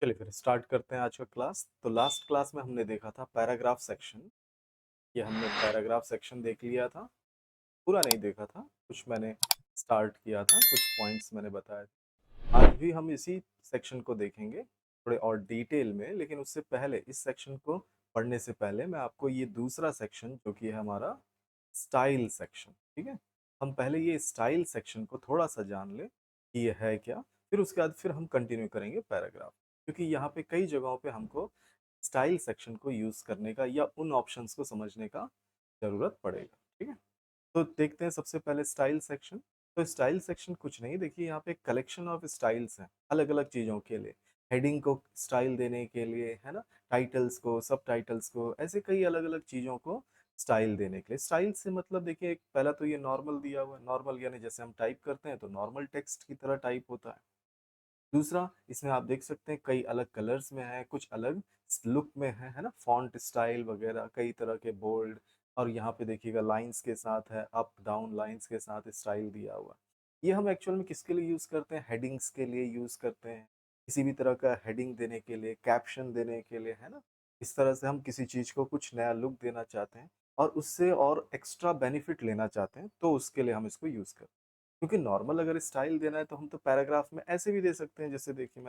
चलिए फिर स्टार्ट करते हैं आज का क्लास। तो लास्ट क्लास में हमने देखा था पैराग्राफ सेक्शन। ये हमने पैराग्राफ सेक्शन देख लिया था, पूरा नहीं देखा था, कुछ मैंने स्टार्ट किया था, कुछ पॉइंट्स मैंने बताए थे। आज भी हम इसी सेक्शन को देखेंगे थोड़े और डिटेल में, लेकिन उससे पहले इस सेक्शन को पढ़ने से पहले मैं आपको ये दूसरा सेक्शन जो कि है हमारा स्टाइल सेक्शन, ठीक है। हम पहले ये स्टाइल सेक्शन को थोड़ा सा जान लें कि ये है क्या, फिर उसके बाद फिर हम कंटिन्यू करेंगे पैराग्राफ, क्योंकि यहाँ पे कई जगहों पे हमको स्टाइल सेक्शन को यूज करने का या उन ऑप्शंस को समझने का जरूरत पड़ेगा, ठीक है। तो देखते हैं सबसे पहले स्टाइल सेक्शन। तो स्टाइल सेक्शन कुछ नहीं, देखिए यहाँ पे कलेक्शन ऑफ स्टाइल्स हैं अलग अलग चीज़ों के लिए। हेडिंग को स्टाइल देने के लिए, है ना, टाइटल्स को, सब टाइटल्स को, ऐसे कई अलग अलग चीज़ों को स्टाइल देने के लिए। स्टाइल से मतलब देखिए, एक पहला तो ये नॉर्मल दिया हुआ है, नॉर्मल यानी जैसे हम टाइप करते हैं तो नॉर्मल टेक्स्ट की तरह टाइप होता है। दूसरा, इसमें आप देख सकते हैं कई अलग कलर्स में है, कुछ अलग लुक में है ना, फॉन्ट स्टाइल वगैरह कई तरह के, बोल्ड, और यहाँ पे देखिएगा लाइंस के साथ है, अप डाउन लाइंस के साथ स्टाइल दिया हुआ। ये हम एक्चुअल में किसके लिए यूज करते हैं? हेडिंग्स के लिए यूज करते हैं, किसी भी तरह का हेडिंग देने के लिए, कैप्शन देने के लिए, है ना। इस तरह से हम किसी चीज को कुछ नया लुक देना चाहते हैं और उससे और एक्स्ट्रा बेनिफिट लेना चाहते हैं, तो उसके लिए हम इसको यूज करते हैं। क्योंकि नॉर्मल अगर स्टाइल देना है तो हम तो पैराग्राफ में ऐसे भी दे सकते हैं, जैसे देखिए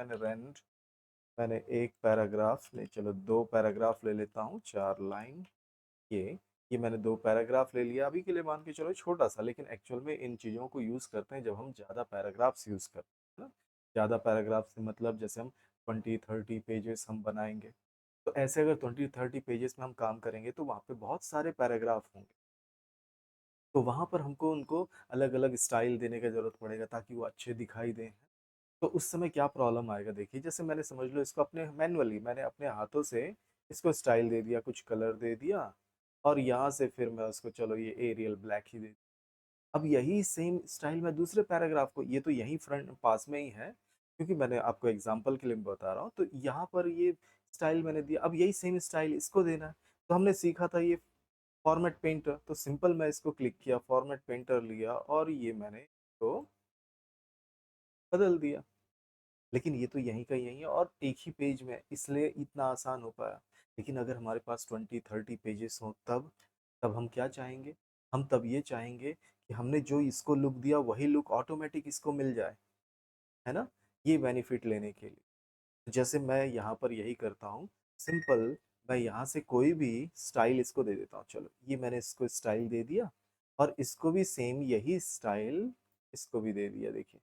मैंने एक पैराग्राफ नहीं, चलो दो पैराग्राफ ले लेता हूँ, 4 लाइन। ये ये मैंने दो पैराग्राफ ले लिया अभी के लिए, मान के चलो छोटा सा, लेकिन एक्चुअल में इन चीज़ों को यूज़ करते हैं जब हम ज़्यादा पैराग्राफ्स यूज़ करते हैं ना। ज़्यादा पैराग्राफ से मतलब जैसे हम 20-30 पेजेस हम बनाएंगे, तो ऐसे अगर 20-30 पेजेस में हम काम करेंगे तो वहाँ पे बहुत सारे पैराग्राफ होंगे। तो वहाँ पर हमको उनको अलग अलग स्टाइल देने का जरूरत पड़ेगा ताकि वो अच्छे दिखाई दें। तो उस समय क्या प्रॉब्लम आएगा, देखिए जैसे मैंने, समझ लो इसको अपने मैनुअली मैंने अपने हाथों से इसको स्टाइल दे दिया, कुछ कलर दे दिया, और यहाँ से फिर मैं उसको, चलो ये एरियल ब्लैक ही दे। अब यही सेम स्टाइल मैं दूसरे पैराग्राफ को, ये तो यही फ्रंट पास में ही है, क्योंकि मैंने आपको एग्जांपल के लिए बता रहा हूँ, तो यहाँ पर ये स्टाइल मैंने दिया, अब यही सेम स्टाइल इसको देना है। तो हमने सीखा था ये फॉर्मेट पेंटर, तो सिंपल मैं इसको क्लिक किया, फॉर्मेट पेंटर लिया, और ये मैंने तो बदल दिया। लेकिन ये तो यहीं का यहीं है और एक ही पेज में है, इसलिए इतना आसान हो पाया। लेकिन अगर हमारे पास 20-30 पेजेस हो, तब तब हम क्या चाहेंगे? हम तब ये चाहेंगे कि हमने जो इसको लुक दिया वही लुक ऑटोमेटिक इसको मिल जाए, है ना, ये बेनिफिट लेने के लिए। जैसे मैं यहाँ पर यही करता हूँ, सिंपल, मैं यहाँ से कोई भी स्टाइल इसको दे देता हूँ, चलो ये मैंने इसको स्टाइल दे दिया, और इसको भी सेम यही स्टाइल इसको भी दे दिया, देखिए,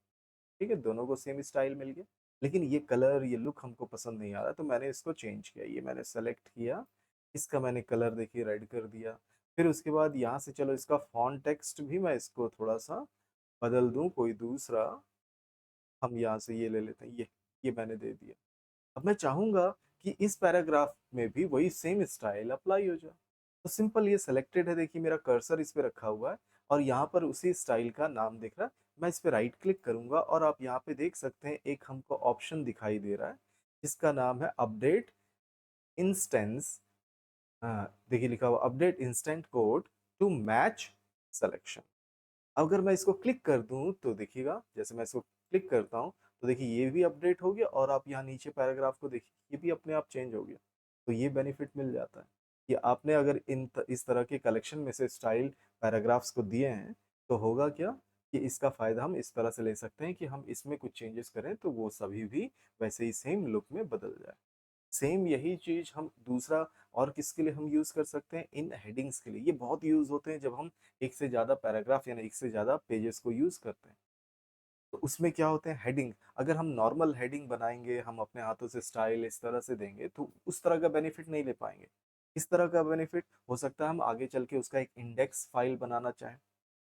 ठीक है, दोनों को सेम स्टाइल मिल गया। लेकिन ये कलर, ये लुक हमको पसंद नहीं आ रहा, तो मैंने इसको चेंज किया, ये मैंने सेलेक्ट किया, इसका मैंने कलर देखिए रेड कर दिया। फिर उसके बाद यहाँ से चलो इसका फॉन्ट टेक्स्ट भी मैं इसको थोड़ा सा बदल दूं, कोई दूसरा, हम यहाँ से ये ले लेते हैं, ये मैंने दे दिया। अब मैं चाहूंगा कि इस पैराग्राफ में भी वही सेम स्टाइल अप्लाई हो जाए, तो सिंपल ये सिलेक्टेड है, देखिए मेरा कर्सर इस पे रखा हुआ है, और यहाँ पर उसी स्टाइल का नाम दिख रहा है। मैं इस पे राइट क्लिक करूंगा और आप यहाँ पे देख सकते हैं एक हमको ऑप्शन दिखाई दे रहा है, जिसका नाम है अपडेट इंस्टेंस। देखिए लिखा हुआ update instant code to match selection. अगर मैं इसको क्लिक कर दूं तो देखिएगा, जैसे मैं इसको क्लिक करता हूं तो देखिए ये भी अपडेट हो गया, और आप यहाँ नीचे पैराग्राफ को देखिए ये भी अपने आप चेंज हो गया। तो ये बेनिफिट मिल जाता है कि आपने अगर इस तरह के कलेक्शन में से स्टाइल पैराग्राफ्स को दिए हैं, तो होगा क्या कि इसका फायदा हम इस तरह से ले सकते हैं कि हम इसमें कुछ चेंजेस करें तो वो सभी भी वैसे ही सेम लुक में बदल जाए। सेम यही चीज हम दूसरा और किसके लिए हम यूज कर सकते हैं? इन हेडिंग्स के लिए। ये बहुत यूज होते हैं जब हम एक से ज्यादा पैराग्राफ यानी एक से ज्यादा पेजेस को यूज करते हैं। तो उसमें क्या होते हैं, हेडिंग, अगर हम नॉर्मल हेडिंग बनाएंगे, हम अपने हाथों से स्टाइल इस तरह से देंगे, तो उस तरह का बेनिफिट नहीं ले पाएंगे। इस तरह का बेनिफिट हो सकता है हम आगे चल के उसका एक इंडेक्स फाइल बनाना चाहें,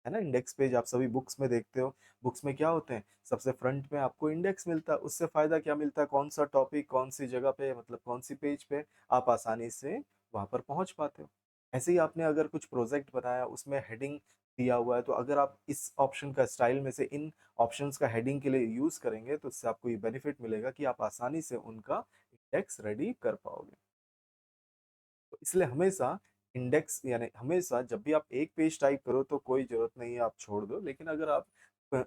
है ना। इंडेक्स पेज आप सभी बुक्स में देखते हो, बुक्स में क्या होते हैं, सबसे फ्रंट में आपको इंडेक्स मिलता है। उससे फायदा क्या मिलता है, कौन सा टॉपिक कौन सी जगह पे, मतलब कौन सी पेज पे आप आसानी से वहां पर पहुंच पाते हो। ऐसे ही आपने अगर कुछ प्रोजेक्ट बनाया, उसमें हेडिंग दिया हुआ है, तो अगर आप इस ऑप्शन का, स्टाइल में से इन ऑप्शंस का हेडिंग के लिए यूज करेंगे, तो इससे आपको ये बेनिफिट मिलेगा कि आप आसानी से उनका इंडेक्स रेडी कर पाओगे। तो इसलिए हमेशा इंडेक्स यानी हमेशा जब भी आप एक पेज टाइप करो तो कोई जरूरत नहीं है आप छोड़ दो, लेकिन अगर आप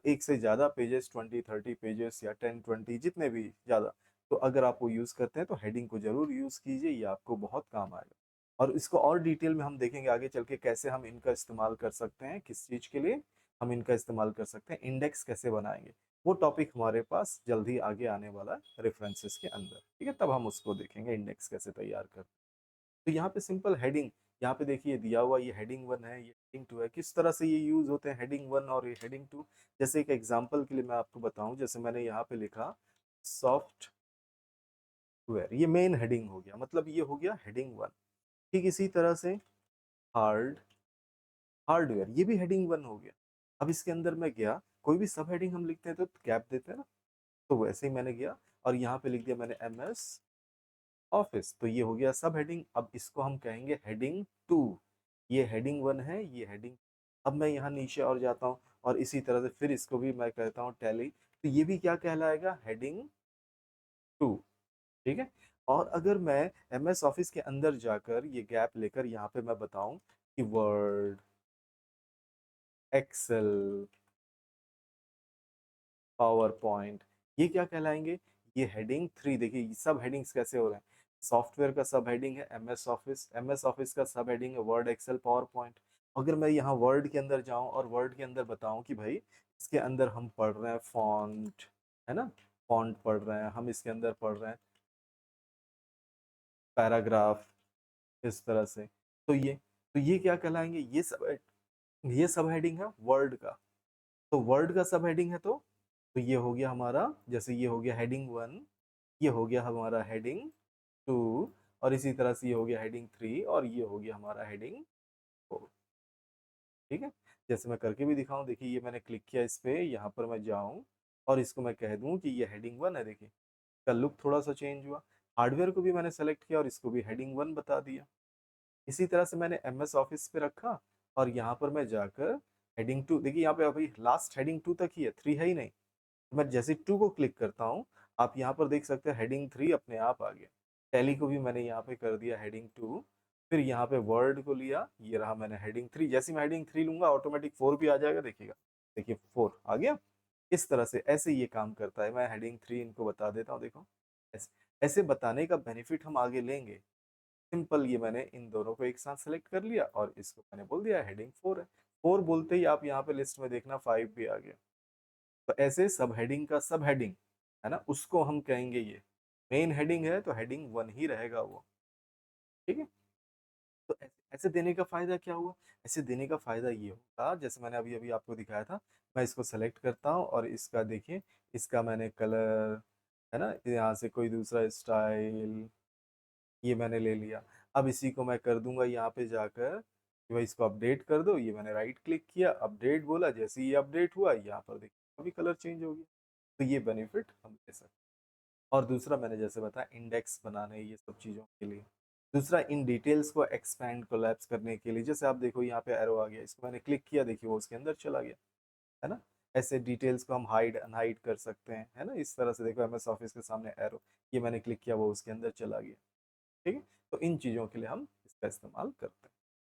एक से ज्यादा पेजेस, 20-30 पेजेस या 10-20 जितने भी ज्यादा तो अगर आप वो यूज़ करते हैं तो हेडिंग को ज़रूर यूज़ कीजिए, ये आपको बहुत काम आएगा। और इसको और डिटेल में हम देखेंगे आगे चल के कैसे हम इनका इस्तेमाल कर सकते हैं, किस चीज़ के लिए हम इनका इस्तेमाल कर सकते हैं, इंडेक्स कैसे बनाएँगे। वो टॉपिक हमारे पास जल्द ही आगे आने वाला है रेफरेंसेस के अंदर, ठीक है? तब हम उसको देखेंगे इंडेक्स कैसे तैयार करते हैं। तो यहाँ पे सिंपल हेडिंग, यहाँ पे देखिए दिया हुआ ये हेडिंग 1 है, ये हेडिंग 2 है, किस तरह से ये यूज़ होते हैं हेडिंग 1 और ये हेडिंग 2। जैसे एक एग्जांपल के लिए मैं आपको बताऊँ, जैसे मैंने यहाँ पे लिखा सॉफ्टवेयर, ये मेन हेडिंग हो गया, मतलब ये हो गया हेडिंग 1। ठीक इसी तरह से हार्डवेयर, ये भी हेडिंग 1 हो गया। अब इसके अंदर मैं गया, कोई भी सब हेडिंग हम लिखते हैं तो गैप देते हैं ना, तो वैसे ही मैंने गया और यहाँ पे लिख दिया मैंने एमएस ऑफिस, तो ये हो गया सब हेडिंग। अब इसको हम कहेंगे हेडिंग 2। ये हेडिंग 1 है, ये हेडिंग। अब मैं यहाँ नीचे और जाता हूँ और इसी तरह से फिर इसको भी मैं कहता हूँ टैली, तो ये भी क्या कहलाएगा, हेडिंग 2। ठीक है। और अगर मैं एमएस ऑफिस के अंदर जाकर ये गैप लेकर यहाँ पे मैं बताऊं कि वर्ड, एक्सेल, पावर पॉइंट, ये क्या कहलाएंगे, ये हेडिंग 3। देखिए सब हेडिंग्स कैसे हो रहे हैं, सॉफ्टवेयर का सब हेडिंग है एमएस ऑफिस का सब हेडिंग है वर्ड, एक्सेल, पावर पॉइंट। अगर मैं यहाँ वर्ड के अंदर जाऊं और वर्ड के अंदर बताऊं कि भाई इसके अंदर हम पढ़ रहे हैं फॉन्ट, है ना, फॉन्ट पढ़ रहे हैं हम, इसके अंदर पढ़ रहे हैं पैराग्राफ, इस तरह से, तो ये क्या कहलाएंगे, ये सब हेडिंग है वर्ड का। तो वर्ड का सब हेडिंग है, तो ये हो गया हमारा, जैसे ये हो गया हेडिंग 1, ये हो गया हमारा हेडिंग 2, और इसी तरह से ये हो गया हेडिंग 3 और ये हो गया हमारा हेडिंग 4। ठीक है। जैसे मैं करके भी दिखाऊं, देखिए ये मैंने क्लिक किया इस पे, यहाँ पर मैं जाऊं और इसको मैं कह दूं कि ये हेडिंग 1 है। देखिए इसका लुक थोड़ा सा चेंज हुआ। हार्डवेयर को भी मैंने सेलेक्ट किया और इसको भी हेडिंग 1 बता दिया। इसी तरह से मैंने एमएस ऑफिस पे रखा और यहाँ पर मैं जाकर हेडिंग 2, देखिए यहाँ पे अभी लास्ट हेडिंग 2 तक ही है, 3 है ही नहीं। तो मैं जैसे 2 को क्लिक करता हूँ, आप यहाँ पर देख सकते हैं हेडिंग 3 अपने आप आ गया। टैली को भी मैंने यहाँ पे कर दिया हेडिंग 2, फिर यहाँ पे वर्ड को लिया, ये रहा मैंने हेडिंग 3। जैसे मैं हेडिंग 3 लूंगा ऑटोमेटिक 4 भी आ जाएगा, देखिएगा, देखिए 4 आ गया। इस तरह से ऐसे ये काम करता है। मैं हेडिंग 3 इनको बता देता हूँ, देखो ऐसे ऐसे बताने का बेनिफिट हम आगे लेंगे। सिंपल ये मैंने इन दोनों को एक साथ सेलेक्ट कर लिया और इसको मैंने बोल दिया हेडिंग 4 है। 4 बोलते ही आप यहाँ पे लिस्ट में देखना 5 भी आ गया। तो ऐसे सब हेडिंग का सब हेडिंग है ना, उसको हम कहेंगे ये मेन हेडिंग है, तो हेडिंग 1 ही रहेगा वो। ठीक है। तो ऐसे देने का फायदा क्या हुआ, ऐसे देने का फायदा ये होगा, जैसे मैंने अभी अभी आपको दिखाया था, मैं इसको सेलेक्ट करता हूँ और इसका देखिए, इसका मैंने कलर, है ना, यहाँ से कोई दूसरा स्टाइल ये मैंने ले लिया। अब इसी को मैं कर दूंगा यहाँ पे जाकर कि भाई इसको अपडेट कर दो, ये मैंने राइट क्लिक किया, अपडेट बोला, जैसे ही ये अपडेट हुआ यहाँ पर देखिए अभी कलर चेंज हो गया। तो ये बेनिफिट हम ले सकते हैं। और दूसरा मैंने जैसे बताया इंडेक्स बनाने ये सब चीज़ों के लिए। दूसरा इन डिटेल्स को एक्सपैंड कोलैप्स करने के लिए, जैसे आप देखो यहाँ पे एरो आ गया, इसको मैंने क्लिक किया, देखिए वो उसके अंदर चला गया, है ना। ऐसे डिटेल्स को हम हाइड अनहाइड कर सकते हैं, है ना, इस तरह से देखो एमएस ऑफिस के सामने एरो, ये मैंने क्लिक किया वो उसके अंदर चला गया। ठीक है। तो इन चीज़ों के लिए हम इसका इस्तेमाल करते हैं।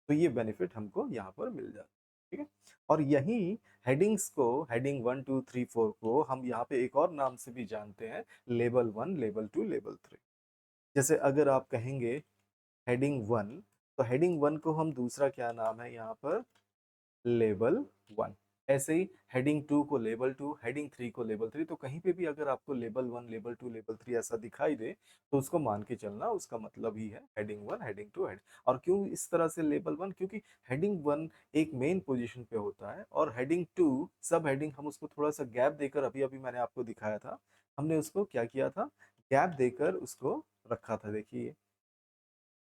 तो ये बेनिफिट हमको यहाँ पर मिल जाता है। ठीक है। और यही हेडिंग्स को, हेडिंग 1 2 3 4 को हम यहाँ पे एक और नाम से भी जानते हैं, लेबल 1, लेबल 2, लेबल 3। जैसे अगर आप कहेंगे हेडिंग 1, तो हेडिंग 1 को हम दूसरा क्या नाम है यहाँ पर, लेबल 1। ऐसे ही हेडिंग 2 को लेबल 2, हेडिंग 3 को लेबल 3। तो कहीं पे भी अगर आपको लेबल 1, लेबल 2, लेबल 3 ऐसा दिखाई दे, तो उसको मान के चलना उसका मतलब ही है हेडिंग 1, हेडिंग 2, हेड। और क्यों इस तरह से लेबल 1, क्योंकि हेडिंग 1 एक मेन पोजीशन पे होता है और हेडिंग 2 सब हेडिंग, हम उसको थोड़ा सा गैप देकर, अभी अभी मैंने आपको दिखाया था, हमने उसको क्या किया था, गैप देकर उसको रखा था। देखिए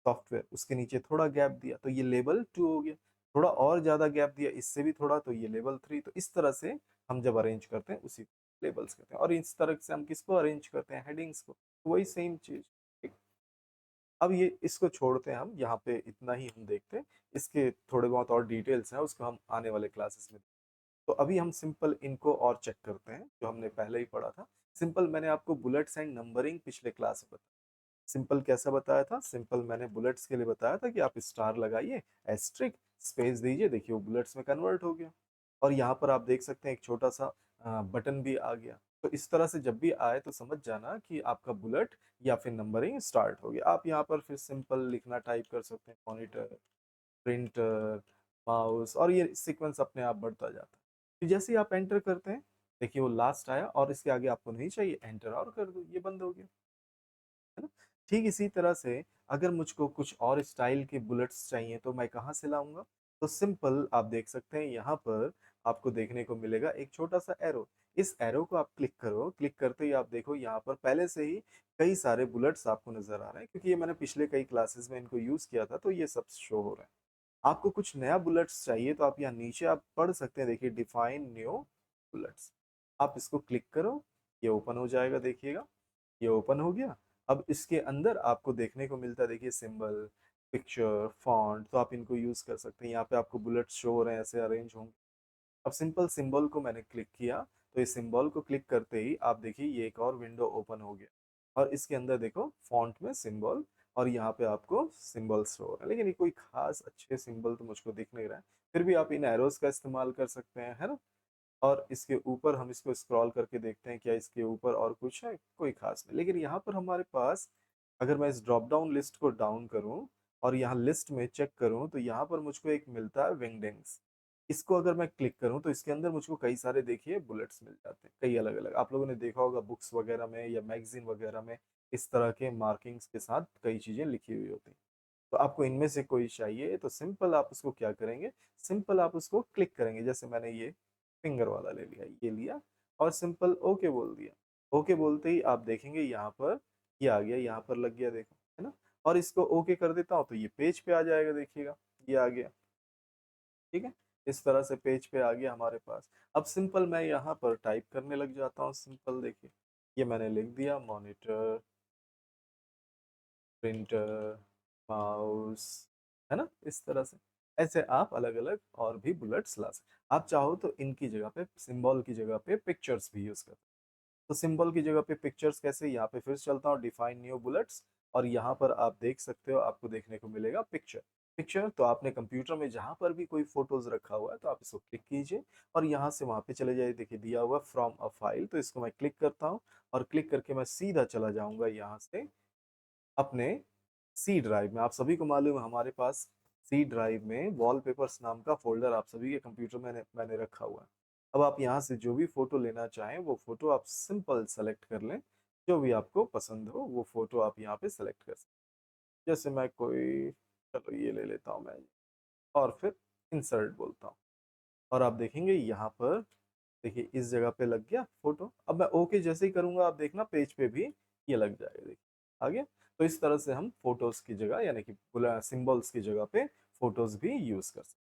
सॉफ्टवेयर, उसके नीचे थोड़ा गैप दिया तो ये लेवल 2 हो गया, थोड़ा और ज्यादा गैप दिया इससे भी थोड़ा, तो ये लेवल 3। तो इस तरह से हम जब अरेंज करते हैं उसी लेवल्स करते हैं। और इस तरह से हम किसको अरेंज करते हैं, हेडिंग्स को, तो वही सेम चीज। ठीक। अब ये इसको छोड़ते हैं, हम यहाँ पे इतना ही हम देखते हैं। इसके थोड़े बहुत और डिटेल्स हैं, उसको हम आने वाले क्लासेस में। तो अभी हम सिंपल इनको और चेक करते हैं जो हमने पहले ही पढ़ा था। सिंपल मैंने आपको बुलेट्स एंड नंबरिंग पिछले क्लास में बताया। सिंपल कैसा बताया था, सिंपल मैंने बुलेट्स के लिए बताया था कि आप स्टार लगाइए, एस्ट्रिक, स्पेस दीजिए, देखिए वो बुलेट्स में कन्वर्ट हो गया। और यहाँ पर आप देख सकते हैं एक छोटा सा बटन भी आ गया। तो इस तरह से जब भी आए तो समझ जाना कि आपका बुलेट या फिर नंबरिंग स्टार्ट हो गया। आप यहाँ पर फिर सिंपल लिखना टाइप कर सकते हैं, मॉनिटर, प्रिंटर, माउस, और ये सीक्वेंस अपने आप बढ़ता जाता है। फिर जैसे ही आप एंटर करते हैं, देखिए वो लास्ट आया और इसके आगे आपको नहीं चाहिए, एंटर और कर दो, ये बंद हो गया, है ना? ठीक इसी तरह से अगर मुझको कुछ और स्टाइल के बुलेट्स चाहिए तो मैं कहाँ से लाऊंगा? तो सिंपल आप देख सकते हैं यहाँ पर आपको देखने को मिलेगा एक छोटा सा एरो। इस एरो को आप क्लिक करो, क्लिक करते ही आप देखो यहाँ पर पहले से ही कई सारे बुलेट्स आपको नजर आ रहे हैं, क्योंकि ये मैंने पिछले कई क्लासेस में इनको यूज किया था, तो ये सब शो हो रहे हैं। आपको कुछ नया बुलेट्स चाहिए तो आप यहाँ नीचे आप पढ़ सकते हैं, देखिए डिफाइन न्यू बुलेट्स। आप इसको क्लिक करो, ये ओपन हो जाएगा, देखिएगा ये ओपन हो गया। अब इसके अंदर आपको देखने को मिलता है, देखिए सिंबल, पिक्चर, फॉन्ट, तो आप इनको यूज कर सकते हैं। यहाँ पे आपको बुलेट्स शो हो रहे हैं, ऐसे अरेंज होंगे। अब सिंपल सिंबल को मैंने क्लिक किया, तो इस सिंबल को क्लिक करते ही आप देखिए ये एक और विंडो ओपन हो गया, और इसके अंदर देखो फॉन्ट में सिंबल, और यहाँ पे आपको सिंबल्स हो रहे हैं, लेकिन ये कोई खास अच्छे सिंबल तो मुझको दिख नहीं रहा है। फिर भी आप इन एरोस का इस्तेमाल कर सकते हैं, है ना? और इसके ऊपर हम इसको स्क्रॉल करके देखते हैं क्या इसके ऊपर और कुछ है, कोई खास नहीं। लेकिन यहाँ पर हमारे पास, अगर मैं इस ड्रॉप डाउन लिस्ट को डाउन करूँ और यहाँ लिस्ट में चेक करूँ, तो यहाँ पर मुझको एक मिलता है विंगडिंग्स। इसको अगर मैं क्लिक करूँ तो इसके अंदर मुझको कई सारे देखिए बुलेट्स मिल जाते हैं, कई अलग अलग। आप लोगों ने देखा होगा बुक्स वगैरह में या मैगजीन वगैरह में इस तरह के मार्किंग्स के साथ कई चीजें लिखी हुई होती हैं। तो आपको इनमें से कोई चाहिए तो सिंपल आप उसको क्या करेंगे, सिंपल आप उसको क्लिक करेंगे। जैसे मैंने ये फिंगर वाला ले लिया, ये लिया, और सिंपल ओके बोल दिया। ओके बोलते ही आप देखेंगे यहाँ पर ये आ गया, यहाँ पर लग गया, देखो, है ना? और इसको ओके कर देता हूँ तो ये पेज पे आ जाएगा, देखिएगा ये आ गया। ठीक है, इस तरह से पेज पे आ गया हमारे पास। अब सिंपल मैं यहाँ पर टाइप करने लग जाता हूँ। सिंपल देखिए, ये मैंने लिख दिया, मॉनिटर, प्रिंटर, माउस, है ना? इस तरह से ऐसे आप अलग अलग और भी बुलेट्स ला सकते। आप चाहो तो इनकी जगह पे, सिंबल की जगह पे पिक्चर्स भी यूज कर। तो सिंबल की जगह पे पिक्चर्स कैसे, यहाँ पे फिर चलता हूँ, डिफाइन न्यू बुलेट्स, और यहाँ पर आप देख सकते हो, आपको देखने को मिलेगा पिक्चर। पिक्चर तो आपने कंप्यूटर में जहां पर भी कोई फोटोज रखा हुआ है तो आप इसको क्लिक कीजिए और यहाँ से वहां पे चले जाइए। देखिए दिया हुआ फ्रॉम अ फाइल, तो इसको मैं क्लिक करता हूँ और क्लिक करके मैं सीधा चला जाऊंगा यहाँ से अपने सी ड्राइव में। आप सभी को मालूम है हमारे पास सी ड्राइव में वॉलपेपर्स नाम का फोल्डर आप सभी के कंप्यूटर में मैंने रखा हुआ है। अब आप यहाँ से जो भी फोटो लेना चाहें वो फोटो आप सिंपल सेलेक्ट कर लें, जो भी आपको पसंद हो वो फोटो आप यहाँ पे सेलेक्ट कर सकते हैं। जैसे मैं कोई, चलो ये ले लेता हूँ मैं, और फिर इंसर्ट बोलता हूँ, और आप देखेंगे यहाँ पर, देखिए इस जगह पे लग गया फोटो। अब मैं ओके जैसे ही करूंगा, आप देखना पेज पे भी ये लग जाएगा, देखिए आ गया। तो इस तरह से हम फोटोज की जगह, यानी कि सिंबल्स की जगह पे फोटोज भी यूज कर सकते हैं।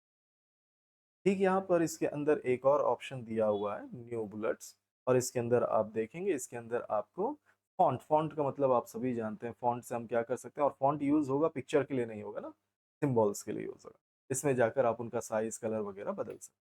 ठीक यहाँ पर इसके अंदर एक और ऑप्शन दिया हुआ है, न्यू बुलेट्स, और इसके अंदर आप देखेंगे, इसके अंदर आपको फॉन्ट, फॉन्ट का मतलब आप सभी जानते हैं, फॉन्ट से हम क्या कर सकते हैं, और फॉन्ट यूज होगा पिक्चर के लिए नहीं होगा ना, सिंबल्स के लिए यूज होगा। इसमें जाकर आप उनका साइज, कलर वगैरह बदल सकते हैं।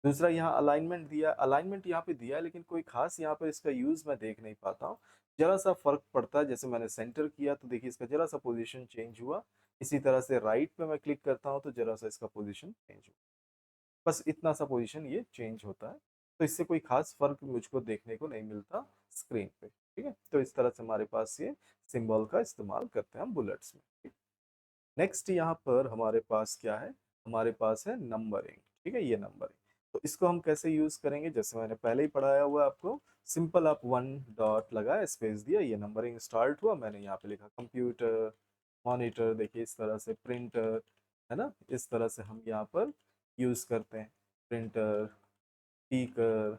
दूसरा यहाँ अलाइनमेंट दिया, अलाइनमेंट यहाँ पे दिया है, लेकिन कोई खास यहाँ पर इसका यूज मैं देख नहीं पाता हूँ। जरा सा फर्क पड़ता है, जैसे मैंने सेंटर किया तो देखिए इसका जरा सा पोजीशन चेंज हुआ। इसी तरह से राइट पे मैं क्लिक करता हूँ तो जरा सा इसका पोजीशन चेंज हुआ। बस इतना सा पोजीशन ये चेंज होता है, तो इससे कोई खास फर्क मुझको देखने को नहीं मिलता स्क्रीन पे। ठीक है, तो इस तरह से हमारे पास ये सिंबल का इस्तेमाल करते हैं हम बुलेट्स में। नेक्स्ट यहाँ पर हमारे पास क्या है, हमारे पास है नंबरिंग। ठीक है, ये नंबरिंग, तो इसको हम कैसे यूज करेंगे, जैसे मैंने पहले ही पढ़ाया हुआ है आपको। सिंपल आप वन डॉट लगाया, स्पेस दिया, ये नंबरिंग स्टार्ट हुआ। मैंने यहाँ पे लिखा कंप्यूटर, मॉनिटर, देखिए इस तरह से प्रिंटर, है ना? इस तरह से हम यहाँ पर यूज करते हैं, प्रिंटर, स्पीकर।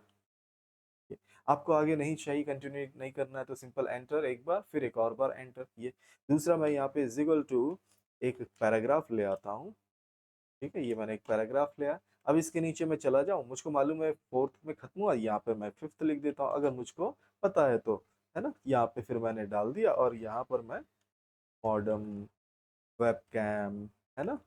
आपको आगे नहीं चाहिए, कंटिन्यू नहीं करना है तो सिंपल एंटर एक बार, फिर एक और बार एंटर। ये दूसरा, मैं यहाँ पे इज इक्वल टू एक पैराग्राफ ले आता हूँ। ठीक है, ये मैंने एक पैराग्राफ लिया। अब इसके नीचे मैं चला जाऊं, मुझको मालूम है फोर्थ में खत्म हुआ, यहाँ पे मैं फिफ्थ लिख देता हूँ अगर मुझको पता है तो, है ना? यहाँ पे फिर मैंने डाल दिया, और यहाँ पर मैं मॉडर्न वेबकैम, है ना?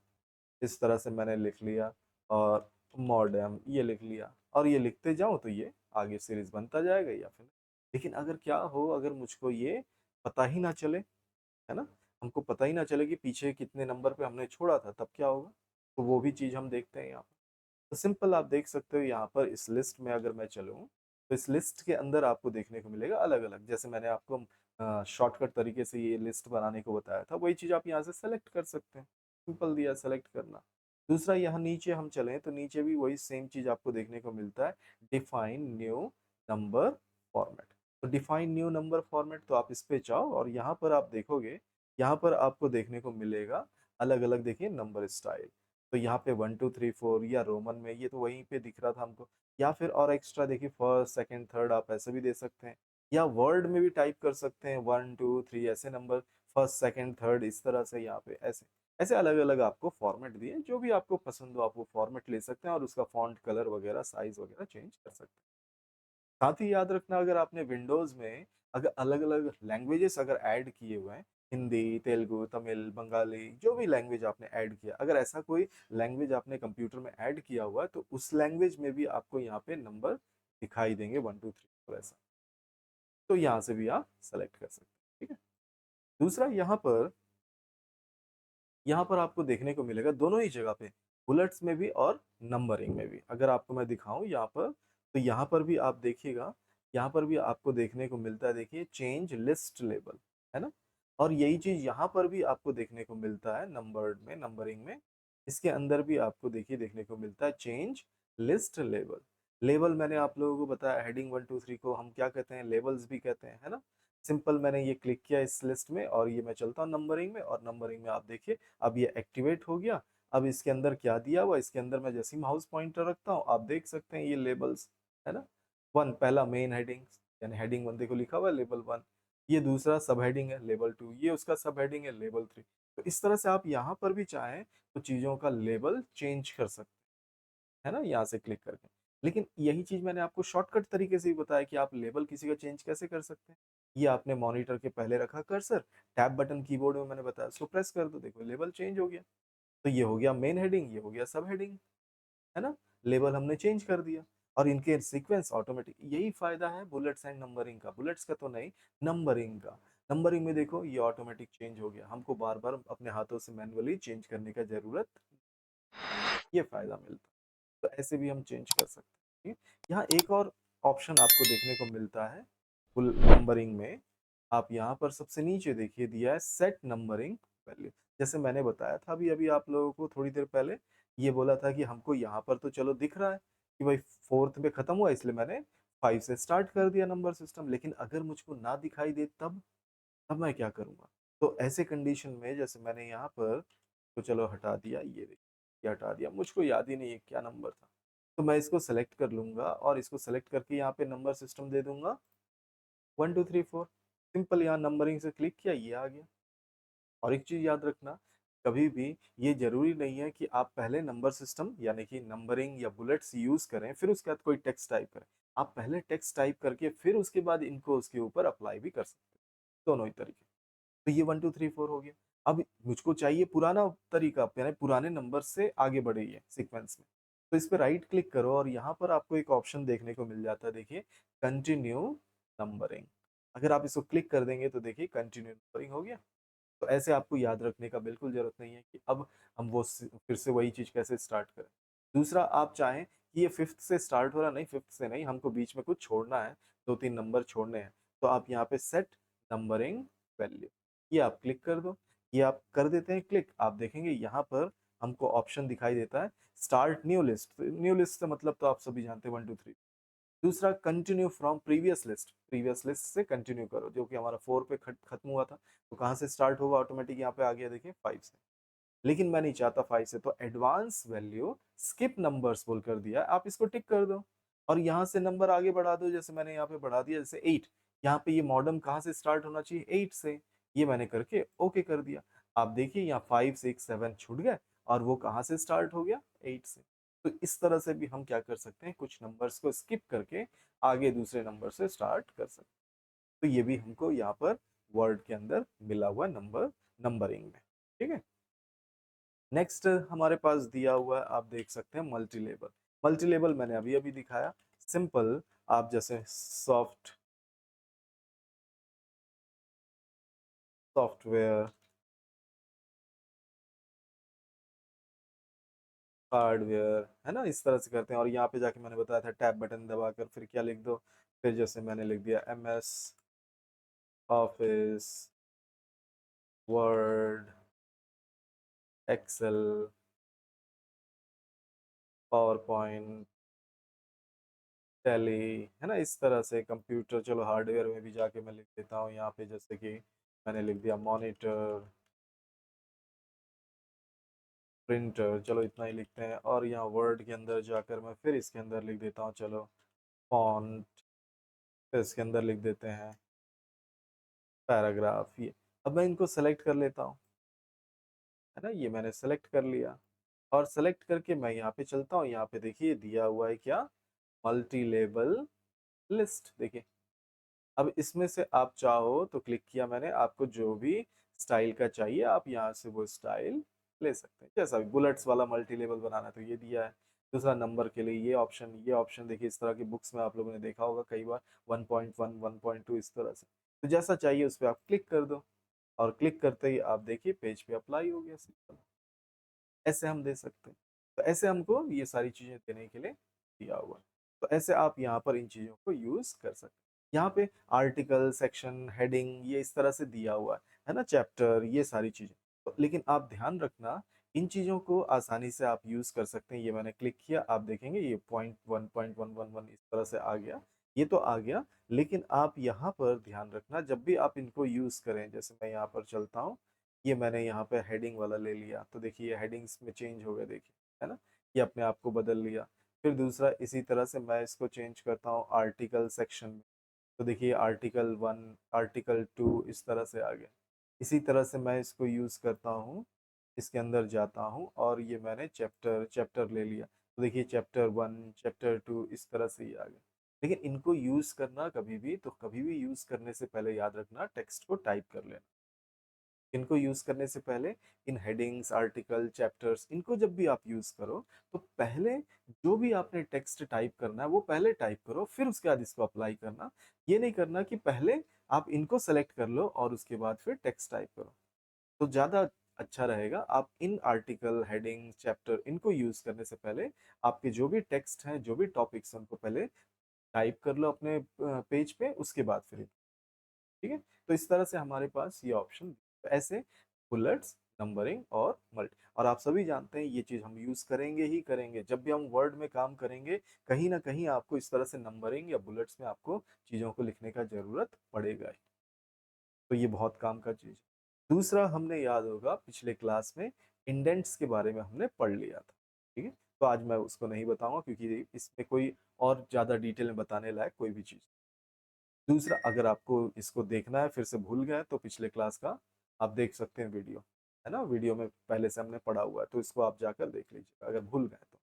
इस तरह से मैंने लिख लिया, और मॉडेम ये लिख लिया, और ये लिखते जाऊं तो ये आगे सीरीज बनता जाएगा या फिर। लेकिन अगर क्या हो, अगर मुझको ये पता ही ना चले, है ना, हमको पता ही ना चले कि पीछे कितने नंबर पे हमने छोड़ा था, तब क्या होगा? तो वो भी चीज हम देखते हैं यहाँ पर। तो सिंपल आप देख सकते हो यहाँ पर इस लिस्ट में अगर मैं चलूँ तो इस लिस्ट के अंदर आपको देखने को मिलेगा अलग-अलग, जैसे मैंने आपको शॉर्टकट तरीके से ये लिस्ट बनाने को बताया था, वही चीज़ आप यहाँ से सेलेक्ट कर सकते हैं। सिंपल दिया सेलेक्ट करना। दूसरा यहाँ नीचे हम चलें तो नीचे भी वही सेम चीज़ आपको देखने को मिलता है, डिफाइन न्यू नंबर फॉर्मेट। तो डिफाइन न्यू नंबर फॉर्मेट, तो आप इस पे जाओ और यहाँ पर आप देखोगे, यहाँ पर आपको देखने को मिलेगा अलग-अलग, देखिए नंबर स्टाइल। तो यहाँ पे 1 2 3 4 या रोमन में, ये तो वहीं पे दिख रहा था हमको, या फिर और एक्स्ट्रा देखिए फर्स्ट सेकंड थर्ड आप ऐसे भी दे सकते हैं, या वर्ड में भी टाइप कर सकते हैं 1 2 3 ऐसे नंबर, फर्स्ट सेकंड थर्ड इस तरह से, यहाँ पे ऐसे ऐसे अलग अलग आपको फॉर्मेट दिए, जो भी आपको पसंद हो आप वो फॉर्मेट ले सकते हैं और उसका फॉन्ट कलर वगैरह साइज वगैरह चेंज कर सकते हैं। साथ ही याद रखना, अगर आपने विंडोज में अगर अलग अलग लैंग्वेजेस अगर ऐड किए हुए हैं, हिंदी तेलुगु तमिल बंगाली जो भी लैंग्वेज आपने ऐड किया, अगर ऐसा कोई लैंग्वेज आपने कंप्यूटर में ऐड किया हुआ है तो उस लैंग्वेज में भी आपको यहाँ पे नंबर दिखाई देंगे 1 2 3 4 ऐसा। तो यहाँ से भी आप सेलेक्ट कर सकते हैं, ठीक है। दूसरा यहाँ पर आपको देखने को मिलेगा दोनों ही जगह पे, बुलेट्स में भी और नंबरिंग में भी। अगर आपको मैं दिखाऊं यहाँ पर, तो यहाँ पर भी आप देखिएगा, यहाँ पर भी आपको देखने को मिलता है, देखिए चेंज लिस्ट लेबल, है ना। और यही चीज यहाँ पर भी आपको देखने को मिलता है नंबर्ड में, नंबरिंग में। इसके अंदर भी आपको देखिए देखने को मिलता है चेंज लिस्ट लेबल। लेबल मैंने आप लोगों को बताया, हेडिंग 1 2 3 को हम क्या कहते हैं, लेबल्स भी कहते हैं, है ना। सिंपल मैंने ये क्लिक किया इस लिस्ट में और ये मैं चलता हूँ नंबरिंग में, और नंबरिंग में आप देखिए अब ये एक्टिवेट हो गया। अब इसके अंदर क्या दिया हुआ, इसके अंदर मैं जैसे ही माउस पॉइंटर रखता हूँ आप देख सकते हैं ये लेबल्स, है ना। वन पहला मेन हेडिंग, यानी हेडिंग 1 देखो लिखा हुआ है लेबल 1। ये दूसरा सब हेडिंग है लेबल 2, ये उसका सब हेडिंग है लेबल 3। तो इस तरह से आप यहाँ पर भी चाहें तो चीजों का लेबल चेंज कर सकते हैं, है ना, यहाँ से क्लिक करके। लेकिन यही चीज मैंने आपको शॉर्टकट तरीके से भी बताया कि आप लेबल किसी का चेंज कैसे कर सकते हैं। ये आपने मॉनिटर के पहले रखा कर्सर, टैब बटन कीबोर्ड में मैंने बताया उसको प्रेस कर दो, देखो लेबल चेंज हो गया। तो ये हो गया मेन हेडिंग, ये हो गया सब हेडिंग, है ना। लेबल हमने चेंज कर दिया और इनके सीक्वेंस ऑटोमेटिक। यही फायदा है बुलेट्स एंड नंबरिंग का, बुलेट्स का तो नहीं, नंबरिंग का। नंबरिंग में देखो ये ऑटोमेटिक चेंज हो गया, हमको बार बार अपने हाथों से मैन्युअली चेंज करने का जरूरत, ये फायदा मिलता है। तो ऐसे भी हम चेंज कर सकते हैं, ठीक है? यहाँ एक और ऑप्शन आपको देखने को मिलता है फुल नंबरिंग में। आप यहाँ पर सबसे नीचे देखिए दिया है सेट नंबरिंग वैल्यू। जैसे मैंने बताया था अभी अभी आप लोगों को थोड़ी देर पहले, ये बोला था कि हमको यहाँ पर तो चलो दिख रहा है कि भाई फोर्थ पे खत्म हुआ, इसलिए मैंने 5 से स्टार्ट कर दिया नंबर सिस्टम। लेकिन अगर मुझको ना दिखाई दे तब तब मैं क्या करूँगा? तो ऐसे कंडीशन में जैसे मैंने यहाँ पर, तो चलो हटा दिया, ये देखिए ये हटा दिया, मुझको याद ही नहीं है क्या नंबर था। तो मैं इसको सेलेक्ट कर लूंगा और इसको सेलेक्ट करके यहाँ पे नंबर सिस्टम दे दूंगा 1 2 3 4। सिंपल यहाँ नंबरिंग से क्लिक किया, ये आ गया। और एक चीज याद रखना, कभी भी ये जरूरी नहीं है कि आप पहले नंबर सिस्टम यानी कि नंबरिंग या बुलेट्स यूज करें फिर उसके बाद कोई टेक्स्ट टाइप करें। आप पहले टेक्स्ट टाइप करके फिर उसके बाद इनको उसके ऊपर अप्लाई भी कर सकते हैं, दोनों ही तरीके। तो ये 1 2 3 4 हो गया। अब मुझको चाहिए पुराना तरीका, यानी पुराने नंबर से आगे बढ़े ये सीक्वेंस में। तो इस पे राइट क्लिक करो और यहाँ पर आपको एक ऑप्शन देखने को मिल जाता है, देखिए कंटिन्यू नंबरिंग। अगर आप इसको क्लिक कर देंगे तो देखिए कंटिन्यू नंबरिंग हो गया। तो ऐसे आपको याद रखने का बिल्कुल जरूरत नहीं है कि अब हम वो फिर से वही चीज कैसे स्टार्ट करें। दूसरा, आप चाहें कि ये फिफ्थ से स्टार्ट हो रहा, नहीं फिफ्थ से नहीं, हमको बीच में कुछ छोड़ना है, 2 3 नंबर छोड़ने हैं, तो आप यहाँ पे सेट नंबरिंग वैल्यू, ये आप क्लिक कर दो। ये आप कर देते हैं क्लिक, आप देखेंगे यहाँ पर हमको ऑप्शन दिखाई देता है start new list. New list से मतलब तो आप सभी जानते हैं 1 2 3। दूसरा, continue from previous list, previous list से कंटिन्यू करो, जो कि हमारा 4 पे खत्म हुआ था। तो कहाँ से स्टार्ट होगा, ऑटोमेटिक यहाँ पे आ गया देखिए 5 से। लेकिन मैं नहीं चाहता 5 से, तो एडवांस वैल्यू स्किप नंबर्स बोल कर दिया, आप इसको टिक कर दो और यहाँ से नंबर आगे बढ़ा दो। जैसे मैंने यहाँ पे बढ़ा दिया, जैसे 8, यहाँ पे ये मॉडर्न कहाँ से स्टार्ट होना चाहिए, 8 से। ये मैंने करके ओके कर दिया। आप देखिए यहाँ 5 6 7 छूट गए और वो कहाँ से स्टार्ट हो गया, 8 से। तो इस तरह से भी हम क्या कर सकते हैं, कुछ नंबर्स को स्किप करके आगे दूसरे नंबर से स्टार्ट कर सकते हैं। तो ये भी हमको यहाँ पर वर्ड के अंदर मिला हुआ नंबर, नंबरिंग में, ठीक है। नेक्स्ट हमारे पास दिया हुआ है, आप देख सकते हैं मल्टी लेबल। मल्टी लेबल मैंने अभी अभी दिखाया। सिंपल, आप जैसे सॉफ्टवेयर हार्डवेयर, है ना, इस तरह से करते हैं। और यहाँ पे जाके मैंने बताया था टैब बटन दबाकर फिर क्या लिख दो, फिर जैसे मैंने लिख दिया MS Office, Word, Excel, PowerPoint, Tally, है ना, इस तरह से कंप्यूटर। चलो हार्डवेयर में भी जाके मैं लिख देता हूँ यहाँ पे, जैसे कि मैंने लिख दिया मॉनिटर, प्रिंटर, चलो इतना ही लिखते हैं। और यहाँ वर्ड के अंदर जाकर मैं फिर इसके अंदर लिख देता हूँ, चलो फॉन्ट, फिर इसके अंदर लिख देते हैं पैराग्राफ। ये अब मैं इनको सेलेक्ट कर लेता हूँ, है ना, ये मैंने सेलेक्ट कर लिया। और सेलेक्ट करके मैं यहाँ पे चलता हूँ, यहाँ पे देखिए दिया हुआ है क्या, मल्टी लेबल लिस्ट, देखिए। अब इसमें से आप चाहो तो क्लिक किया मैंने, आपको जो भी स्टाइल का चाहिए आप यहाँ से वो स्टाइल ले सकते हैं, जैसा भी बुलेट्स वाला मल्टी लेवल बनाना है तो ये दिया है। दूसरा नंबर के लिए ये ऑप्शन देखिए, इस तरह की बुक्स में आप लोगों ने देखा होगा कई बार, 1.1 1.2 इस तरह से। तो जैसा चाहिए उस पर आप क्लिक कर दो, और क्लिक करते ही आप देखिए पेज पे अप्लाई हो गया, सिंपल। ऐसे हम दे सकते हैं। तो ऐसे हमको ये सारी चीजें देने के लिए दिया हुआ है। तो ऐसे आप यहाँ पर इन चीजों को यूज कर सकते हैं। यहाँ पे आर्टिकल, सेक्शन, हेडिंग ये इस तरह से दिया हुआ है ना, चैप्टर, ये सारी चीजें। तो लेकिन आप ध्यान रखना, इन चीजों को आसानी से आप यूज कर सकते हैं। ये मैंने क्लिक किया, आप देखेंगे ये .1.111 इस तरह से आ गया, ये तो आ गया। लेकिन आप यहाँ पर ध्यान रखना, जब भी आप इनको यूज करें, जैसे मैं यहाँ पर चलता हूँ, ये मैंने यहाँ पे हेडिंग वाला ले लिया, तो देखिए ये हेडिंग्स में चेंज हो गया, देखिए, है ना, ये अपने आप को बदल लिया। फिर दूसरा इसी तरह से मैं इसको चेंज करता हूँ आर्टिकल सेक्शन में, तो देखिए आर्टिकल 1, आर्टिकल 2 इस तरह से आ गया। इसी तरह से मैं इसको यूज़ करता हूँ, इसके अंदर जाता हूँ और ये मैंने चैप्टर चैप्टर ले लिया, तो देखिए चैप्टर 1 चैप्टर 2 इस तरह से ही आ गया। लेकिन इनको यूज़ करना कभी भी यूज़ करने से पहले याद रखना टेक्स्ट को टाइप कर लेना। इनको यूज करने से पहले इन हेडिंग्स, आर्टिकल, चैप्टर्स, इनको जब भी आप यूज करो तो पहले जो भी आपने टेक्स्ट टाइप करना है वो पहले टाइप करो, फिर उसके बाद इसको अप्लाई करना। ये नहीं करना कि पहले आप इनको सेलेक्ट कर लो और उसके बाद फिर टेक्स्ट टाइप करो, तो ज्यादा अच्छा रहेगा। आप इन आर्टिकल, हेडिंग, चैप्टर इनको यूज करने से पहले आपके जो भी टेक्स्ट हैं, जो भी टॉपिक्स हैं, उनको पहले टाइप कर लो अपने पेज पे, उसके बाद फिर, ठीक है। तो इस तरह से हमारे पास ये ऑप्शन, तो ऐसे बुलेट्स, नंबरिंग और मल्टी, और आप सभी जानते हैं ये चीज हम यूज करेंगे ही करेंगे जब भी हम वर्ड में काम करेंगे। कहीं ना कहीं आपको इस तरह से नंबरिंग या बुलेट्स में आपको चीजों को लिखने का जरूरत पड़ेगा ही। तो ये बहुत काम का चीज है। दूसरा, हमने याद होगा पिछले क्लास में इंडेंट्स के बारे में हमने पढ़ लिया था, ठीक है। तो आज मैं उसको नहीं बताऊंगा क्योंकि इसमें कोई और ज्यादा डिटेल में बताने लायक कोई भी चीज। दूसरा, अगर आपको इसको देखना है, फिर से भूल गए, तो पिछले क्लास का आप देख सकते हैं वीडियो, है ना, वीडियो में पहले से हमने पढ़ा हुआ है, तो इसको आप जाकर देख लीजिएगा। अगर भूल गए तो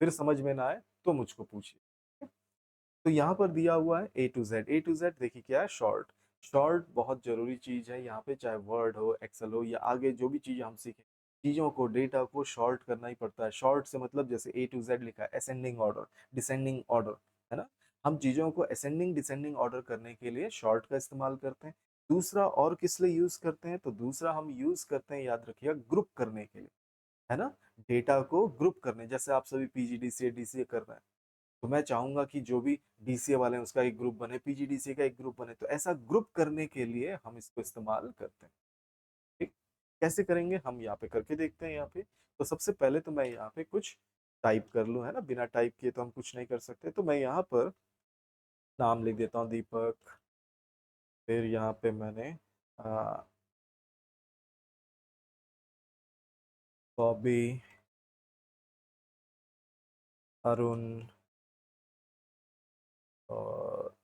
फिर समझ में ना आए तो मुझको पूछिए। तो यहाँ पर दिया हुआ है A to Z। A to Z देखिए क्या है, शॉर्ट। शॉर्ट बहुत जरूरी चीज है यहाँ पे, चाहे वर्ड हो, एक्सेल हो, या आगे जो भी चीज हम सीखें, चीजों को, डेटा को शॉर्ट करना ही पड़ता है। शॉर्ट से मतलब जैसे A to Z लिखा है, असेंडिंग ऑर्डर, डिसेंडिंग ऑर्डर, है ना। हम चीजों को असेंडिंग डिसेंडिंग ऑर्डर करने के लिए शॉर्ट का इस्तेमाल करते हैं। दूसरा और किस लिए यूज करते हैं, तो दूसरा हम यूज करते हैं, याद रखिएगा, ग्रुप करने के लिए, है ना। डेटा को ग्रुप करने, जैसे आप सभी PGDCA DCA कर रहे हैं, तो मैं चाहूंगा कि जो भी DCA वाले हैं उसका एक ग्रुप बने, PGDCA का एक ग्रुप बने, तो ऐसा ग्रुप करने के लिए हम इसको इस्तेमाल करते हैं, ठीक। कैसे करेंगे हम यहाँ पे करके देखते हैं। यहाँ पे तो सबसे पहले तो मैं यहाँ पे कुछ टाइप कर लूँ, है ना, बिना टाइप किए तो हम कुछ नहीं कर सकते। तो मैं यहाँ पर नाम लिख देता हूँ दीपक, फिर यहाँ पे मैंने बॉबी, अरुण और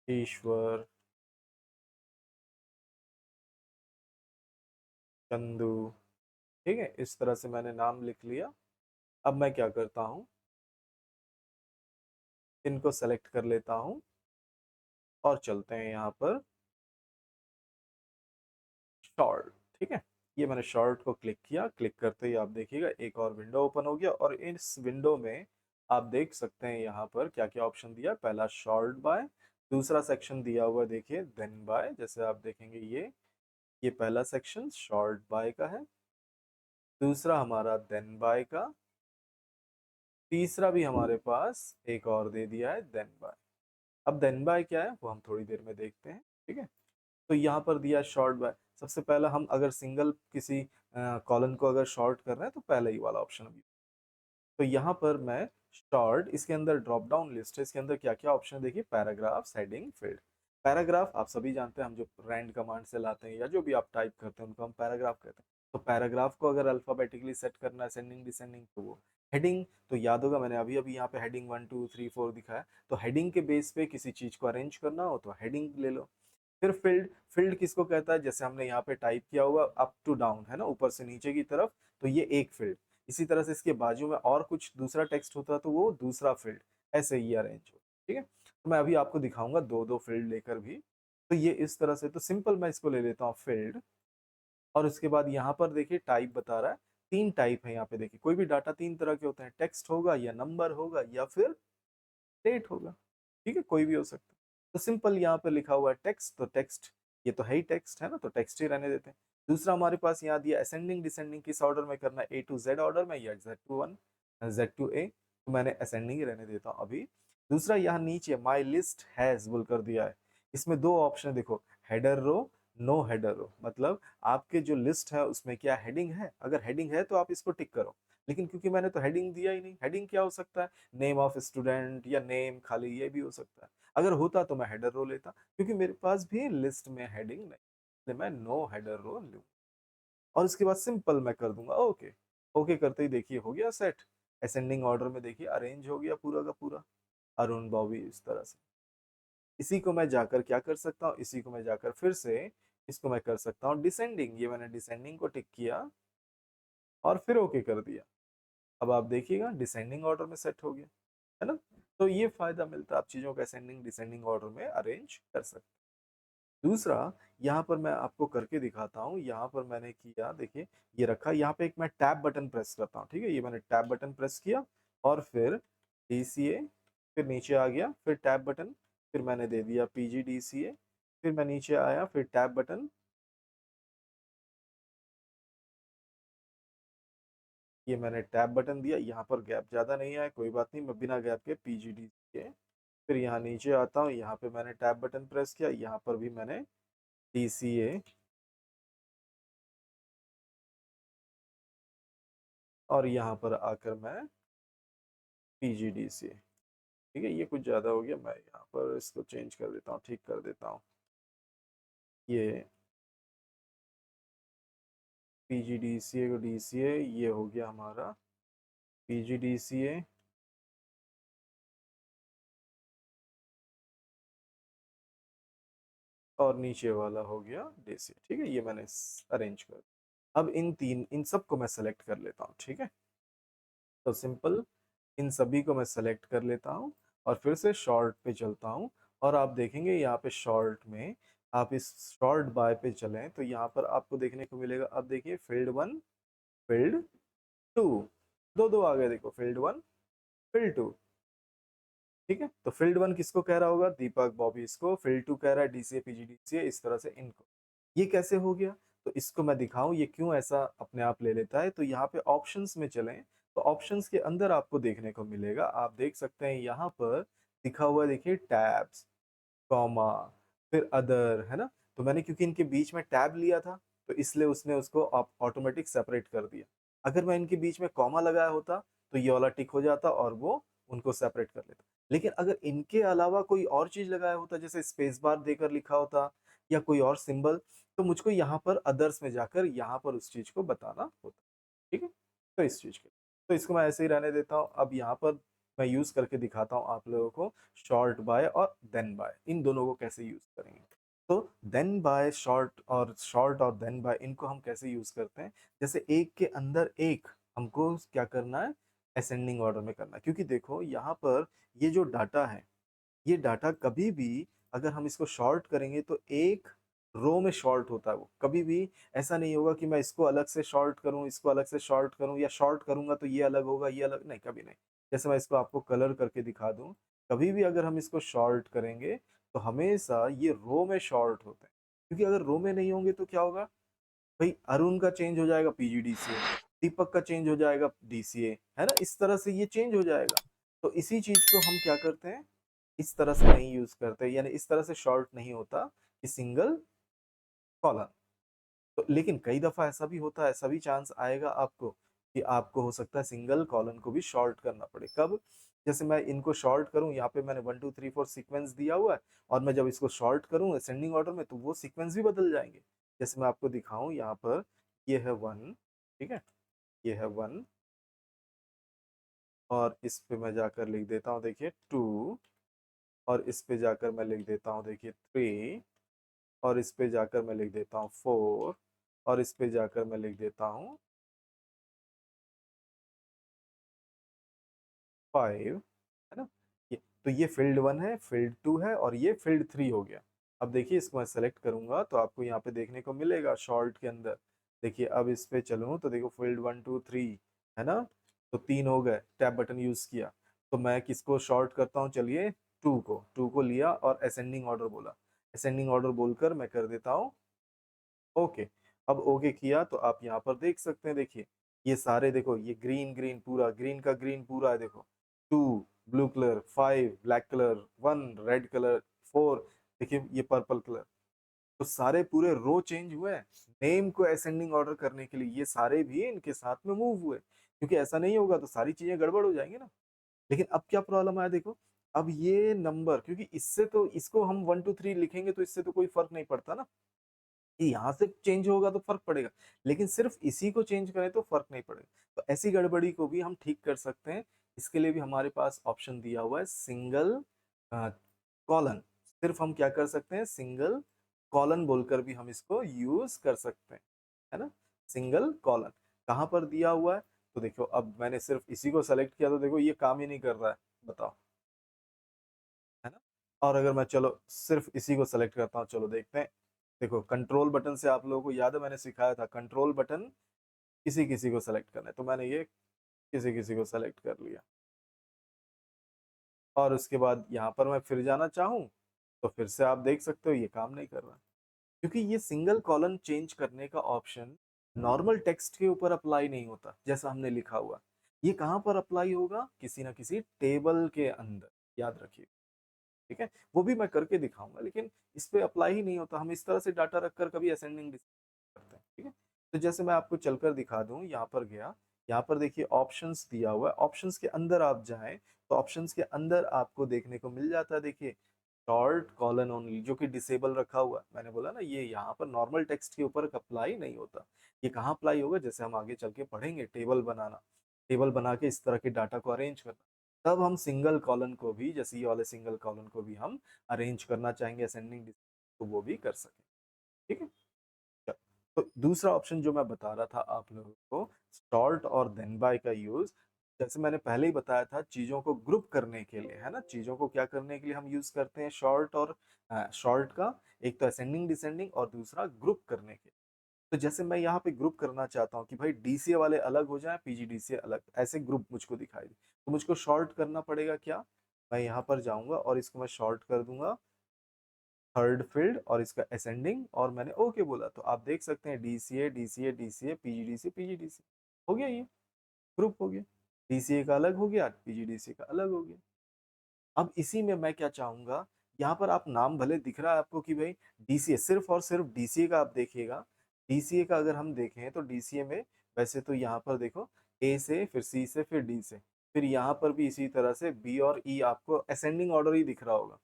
ईश्वर, चंदू, ठीक है, इस तरह से मैंने नाम लिख लिया। अब मैं क्या करता हूँ, इनको सेलेक्ट कर लेता हूँ और चलते हैं यहाँ पर शॉर्ट, ठीक है। ये मैंने शॉर्ट को क्लिक किया, क्लिक करते ही आप देखिएगा एक और विंडो ओपन हो गया, और इस विंडो में आप देख सकते हैं यहाँ पर क्या क्या ऑप्शन दिया। पहला शॉर्ट बाय, दूसरा सेक्शन दिया हुआ देखिए देन बाय, जैसे आप देखेंगे ये पहला सेक्शन शॉर्ट बाय का है, दूसरा हमारा देन बाय का, तीसरा भी हमारे पास एक और दे दिया है देन बाय। अब देन बाय क्या है वो हम थोड़ी देर में देखते हैं, ठीक है। तो यहाँ पर दिया शॉर्ट बाय। सबसे पहला हम अगर सिंगल किसी कॉलन को अगर शॉर्ट कर रहे हैं तो पहला ही वाला ऑप्शन अभी। तो यहाँ पर मैं शॉर्ट, इसके अंदर ड्रॉप डाउन लिस्ट है, इसके अंदर क्या क्या ऑप्शन है देखिए, पैराग्राफ, हेडिंग, फील्ड। पैराग्राफ आप सभी जानते हैं, हम जो रैंड कमांड से लाते हैं या जो भी आप टाइप करते हैं उनको हम पैराग्राफ कहते हैं। तो पैराग्राफ को अगर अल्फाबेटिकली सेट करना है असेंडिंग डिसेंडिंग तो वो हेडिंग। तो याद होगा मैंने अभी अभी यहाँ पे हेडिंग 1 2 3 4 दिखाया। तो हेडिंग के बेस पे किसी चीज को अरेंज करना हो तो हेडिंग ले लो। फिर फील्ड, फील्ड किसको कहता है, जैसे हमने यहाँ पे टाइप किया हुआ अप टू डाउन है ना, ऊपर से नीचे की तरफ, तो ये एक फील्ड। इसी तरह से इसके बाजू में और कुछ दूसरा टेक्स्ट होता है तो वो दूसरा फील्ड। ऐसे ही अरेंज हो, ठीक है। तो मैं अभी आपको दिखाऊंगा दो दो फील्ड लेकर भी। तो ये इस तरह से, तो सिंपल मैं इसको ले लेता हूँ फील्ड। और उसके बाद यहाँ पर देखिए टाइप बता रहा है, तीन टाइप है यहाँ पे देखिए। कोई भी डाटा तीन तरह के होते हैं, टेक्स्ट होगा या नंबर होगा या फिर डेट होगा, ठीक है, कोई भी हो सकता है। तो सिंपल यहाँ पे लिखा हुआ है टेक्स्ट, तो टेक्स्ट ये तो है ही टेक्स्ट है ना, तो टेक्स्ट ही रहने देते हैं। दूसरा हमारे पास यहाँ दिया असेंडिंग डिसेंडिंग, किस ऑर्डर में करना है, ए टू जेड ऑर्डर में या Z to one Z to A, तो मैंने असेंडिंग ही रहने देता हूँ अभी। दूसरा यहाँ नीचे माई लिस्ट हैज बोल कर दिया है। इसमें दो ऑप्शन देखो, header row, no header row, मतलब आपके जो लिस्ट है उसमें क्या हेडिंग है, अगर हेडिंग है तो आप इसको टिक करो। लेकिन क्योंकि मैंने तो हेडिंग दिया ही नहीं, हेडिंग क्या हो सकता है, नेम ऑफ स्टूडेंट या नेम खाली, ये भी हो सकता है। अगर होता तो मैं हेडर रो लेता, क्योंकि मेरे पास भी लिस्ट में हेडिंग नहीं, इसलिए मैं नो हेडर रो लूँ। और इसके बाद सिंपल मैं कर दूंगा ओके। ओके करते ही देखिए हो गया सेट। असेंडिंग ऑर्डर में देखिए अरेंज हो गया पूरा का पूरा, अरुण बॉबी इस तरह से। इसी को मैं जाकर क्या कर सकता हूँ, इसी को मैं जाकर फिर से इसको मैं कर सकता हूँ डिसेंडिंग, ये मैंने डिसेंडिंग को टिक किया और फिर ओके कर दिया। अब आप देखिएगा डिसेंडिंग ऑर्डर में सेट हो गया, है ना। तो ये फायदा मिलता है, आप चीजों का असेंडिंग डिसेंडिंग ऑर्डर में अरेंज कर सकते हैं। दूसरा यहाँ पर मैं आपको करके दिखाता हूँ, यहाँ पर मैंने किया देखिए, ये रखा यहाँ पे एक मैं टैब बटन प्रेस करता हूँ, ठीक है, ये मैंने टैब बटन प्रेस किया और फिर DCA, फिर नीचे आ गया, फिर टैब बटन, फिर मैंने दे दिया PGDCA, फिर मैं नीचे आया, फिर टैब बटन, ये मैंने टैब बटन दिया। यहाँ पर गैप ज़्यादा नहीं आया, कोई बात नहीं, मैं बिना गैप के PGDCA, फिर यहाँ नीचे आता हूँ, यहाँ पे मैंने टैब बटन प्रेस किया, यहाँ पर भी मैंने DCA और यहाँ पर आकर मैं PGDCA, ठीक है। ये कुछ ज़्यादा हो गया, मैं यहाँ पर इसको चेंज कर देता हूँ, ठीक कर देता हूँ। ये PGDCA को DCA, ये हो गया हमारा PGDCA और नीचे वाला हो गया DCA, ठीक है। ये मैंने अरेंज कर, अब इन सबको मैं सेलेक्ट कर लेता हूँ, ठीक है। तो सिंपल इन सभी को मैं सेलेक्ट कर लेता हूँ और फिर से शॉर्ट पे चलता हूँ। और आप देखेंगे यहाँ पे शॉर्ट में, आप इस शॉर्ट बाय पे चलें तो यहाँ पर आपको देखने को मिलेगा, अब देखिए फील्ड वन, फील्ड टू, दो दो आ गए देखो, फील्ड वन, फील्ड टू, ठीक है। तो फील्ड वन किसको कह रहा होगा, दीपक बॉबी इसको, फील्ड टू कह रहा है DCA PGDCA, इस तरह से इनको। ये कैसे हो गया, तो इसको मैं दिखाऊं ये क्यों ऐसा अपने आप ले लेता है। तो यहाँ पे ऑप्शंस में चलें, तो ऑप्शंस के अंदर आपको देखने को मिलेगा, आप देख सकते हैं यहाँ पर लिखा हुआ है देखिए टैब्स, कॉमा, फिर अदर, है ना। तो मैंने क्योंकि इनके बीच में टैब लिया था तो इसलिए उसने उसको ऑटोमेटिक सेपरेट कर दिया। अगर मैं इनके बीच में कॉमा लगाया होता तो ये वाला टिक हो जाता और वो उनको सेपरेट कर लेता। लेकिन अगर इनके अलावा कोई और चीज लगाया होता, जैसे स्पेस बार देकर लिखा होता या कोई और सिंबल, तो मुझको यहाँ पर अदर्स में जाकर यहाँ पर उस चीज को बताना होता, ठीक है। तो इस चीज के, तो इसको मैं ऐसे ही रहने देता हूँ। अब यहाँ पर मैं यूज करके दिखाता हूँ आप लोगों को, शॉर्ट बाय और देन बाय, इन दोनों को कैसे यूज करेंगे। तो देन बाय, शॉर्ट और देन बाय, इनको हम कैसे यूज करते हैं, जैसे एक के अंदर एक हमको क्या करना है, असेंडिंग ऑर्डर में करना है। क्योंकि देखो यहाँ पर ये जो डाटा है, ये डाटा कभी भी अगर हम इसको शॉर्ट करेंगे तो एक रो में शॉर्ट होता है, वो कभी भी ऐसा नहीं होगा कि मैं इसको अलग से शॉर्ट करूं, इसको अलग से शॉर्ट करूं, या शॉर्ट करूंगा तो ये अलग होगा ये अलग, नहीं कभी नहीं। जैसे मैं इसको आपको कलर करके दिखा दूं, कभी भी अगर हम इसको शॉर्ट करेंगे तो हमेशा ये रो में शॉर्ट होते हैं। क्योंकि अगर रो में नहीं होंगे तो क्या होगा भाई, अरुण का चेंज हो जाएगा PGD से, दीपक का चेंज हो जाएगा DCA, है ना, इस तरह से ये चेंज हो जाएगा। तो इसी चीज को हम क्या करते हैं, इस तरह से नहीं यूज करते, यानी इस तरह से शॉर्ट नहीं होता कि सिंगल कॉलन। तो लेकिन कई दफा ऐसा भी होता है, ऐसा भी चांस आएगा आपको कि आपको हो सकता है सिंगल कॉलन को भी शॉर्ट करना पड़े। कब? जैसे मैं इनको शॉर्ट करूं, यहाँ पे मैंने 1 2 3 4 सीक्वेंस दिया हुआ है, और मैं जब इसको शॉर्ट करूं असेंडिंग ऑर्डर में, तो वो सीक्वेंस भी बदल जाएंगे। जैसे मैं आपको दिखाऊं, यहाँ पर ये है 1, ठीक है, ये है 1, और इस पे मैं जाकर लिख देता हूँ देखिए 2, और इस पे जाकर मैं लिख देता हूँ देखिए 3, और इस पे जाकर मैं लिख देता हूँ 4, और इस पे जाकर मैं लिख देता हूँ 5, है ना। तो ये फील्ड 1 है, फील्ड 2 है, और ये फील्ड 3 हो गया। अब देखिए इसको मैं सेलेक्ट करूंगा तो आपको यहाँ पे देखने को मिलेगा शॉर्ट के अंदर। देखिए अब इस पे चलूँ तो देखो फील्ड 1 2 3, है ना, तो 3 हो गए, टैब बटन यूज किया। तो मैं किसको शॉर्ट करता हूँ, चलिए 2 को लिया और असेंडिंग ऑर्डर बोला। असेंडिंग ऑर्डर बोलकर मैं कर देता हूँ ओके। अब ओके किया तो आप यहाँ पर देख सकते हैं, देखिए ये सारे देखो, ये ग्रीन ग्रीन पूरा, ग्रीन का ग्रीन पूरा है देखो। 2 blue colour, 5 black colour, 1 red colour, 4 देखिए ये पर्पल कलर। तो सारे पूरे रो चेंज हुए हैं नेम को असेंडिंग ऑर्डर करने के लिए, ये सारे भी इनके साथ में मूव हुए, क्योंकि ऐसा नहीं होगा तो सारी चीजें गड़बड़ हो जाएंगी ना। लेकिन अब क्या प्रॉब्लम आया देखो, अब ये नंबर, क्योंकि इससे तो इसको हम 1 2 3 लिखेंगे तो इससे तो कोई फर्क नहीं पड़ता ना, कि यहाँ से चेंज होगा तो फर्क पड़ेगा, लेकिन सिर्फ इसी को चेंज करें तो फर्क नहीं पड़ेगा। तो ऐसी गड़बड़ी को भी हम ठीक कर सकते हैं। इसके लिए भी हमारे पास ऑप्शन दिया हुआ है सिंगल कॉलन। सिर्फ हम क्या कर सकते हैं, सिंगल कॉलन बोलकर भी हम इसको यूज कर सकते हैं, है ना। सिंगल कॉलन कहाँ पर दिया हुआ है, तो देखो अब मैंने सिर्फ इसी को सेलेक्ट किया तो देखो ये काम ही नहीं कर रहा है, बताओ, है ना। और अगर मैं चलो सिर्फ इसी को सेलेक्ट करता हूँ, चलो देखते हैं। देखो कंट्रोल बटन से आप लोगों को याद है मैंने सिखाया था, कंट्रोल बटन किसी किसी को सेलेक्ट करना है, तो मैंने ये किसी किसी को सेलेक्ट कर लिया। और उसके बाद यहाँ पर मैं फिर जाना चाहूँ तो फिर से आप देख सकते हो ये काम नहीं कर रहा, क्योंकि ये सिंगल कॉलन चेंज करने का ऑप्शन नॉर्मल टेक्स्ट के ऊपर अप्लाई नहीं होता जैसा हमने लिखा हुआ। ये कहाँ पर अप्लाई होगा, किसी ना किसी टेबल के अंदर, याद रखिए, ठीक है। वो भी मैं करके दिखाऊंगा, लेकिन इस पे अप्लाई ही नहीं होता। हम इस तरह से डाटा रखकर कभी असेंडिंग करते हैं, ठीक है। तो जैसे मैं आपको चलकर दिखा दूं, यहाँ पर गया, यहाँ पर देखिए ऑप्शंस दिया हुआ है, ऑप्शंस के अंदर आप जाएं तो ऑप्शंस के अंदर आपको देखने को मिल जाता है, देखिए शॉर्ट कॉलन ओनली, जो कि डिसेबल रखा हुआ है। मैंने बोला ना ये यहाँ पर नॉर्मल टेक्स्ट के ऊपर अप्लाई नहीं होता। ये कहाँ अप्लाई होगा, जैसे हम आगे चल के पढ़ेंगे, टेबल बनाना, टेबल बना के इस तरह के डाटा को अरेंज करना, तब हम सिंगल कॉलन को भी, जैसे ये वाले सिंगल कॉलन को भी हम अरेंज करना चाहेंगे असेंडिंग, तो वो भी कर सकें, ठीक है। तो दूसरा ऑप्शन जो मैं बता रहा था आप लोगों को, सॉर्ट और देन बाय का यूज, जैसे मैंने पहले ही बताया था, चीजों को ग्रुप करने के लिए, है ना, चीजों को क्या करने के लिए हम यूज करते हैं शॉर्ट और शॉर्ट का, एक तो असेंडिंग डिसेंडिंग और दूसरा ग्रुप करने के। तो जैसे मैं यहाँ पे ग्रुप करना चाहता हूँ कि भाई डीसीए वाले अलग हो जाए, पीजीडीसीए अलग, ऐसे ग्रुप मुझको दिखाई दे, तो मुझको शॉर्ट करना पड़ेगा क्या, मैं यहाँ पर जाऊंगा और इसको मैं शॉर्ट कर दूंगा थर्ड फील्ड और इसका असेंडिंग, और मैंने ओके बोला, तो आप देख सकते हैं DCA DCA DCA PGDC PGDC हो गया, ये ग्रुप हो गया। डीसीए का अलग हो गया, पीजीडीसी का अलग हो गया। अब इसी में मैं क्या चाहूंगा, यहाँ पर आप नाम भले दिख रहा है आपको कि भाई डीसीए, सिर्फ और सिर्फ डीसीए का आप देखिएगा। डीसीए का अगर हम देखें तो डीसीए में वैसे तो यहाँ पर देखो ए से, फिर सी से, फिर डी से, फिर यहाँ पर भी इसी तरह से बी और ई आपको असेंडिंग ऑर्डर ही दिख रहा होगा।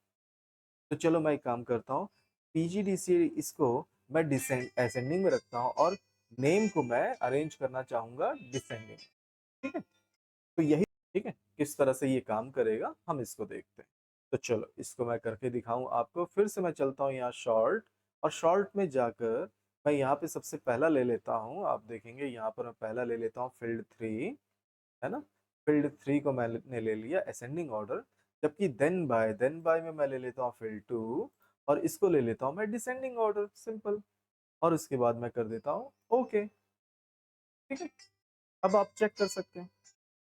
तो चलो मैं एक काम करता हूँ, पीजीडीसी इसको मैं डिसेंड असेंडिंग में रखता हूँ, और नेम को मैं अरेंज करना चाहूंगा डिसेंडिंग, ठीक है। तो यही, ठीक है, किस तरह से ये काम करेगा हम इसको देखते हैं। तो चलो इसको मैं करके दिखाऊं आपको। फिर से मैं चलता हूँ यहाँ शॉर्ट, और शॉर्ट में जाकर मैं यहाँ पे सबसे पहला ले लेता हूँ, आप देखेंगे यहाँ पर मैं पहला ले लेता हूँ फील्ड 3, है ना। फील्ड 3 को मैंने ले लिया असेंडिंग ऑर्डर, जबकि देन बाय में मैं ले लेता हूँ फील्ड 2, और इसको ले लेता हूँ मैं डिसेंडिंग ऑर्डर, सिंपल। और उसके बाद मैं कर देता हूँ ओके, ठीक है। अब आप चेक कर सकते हैं,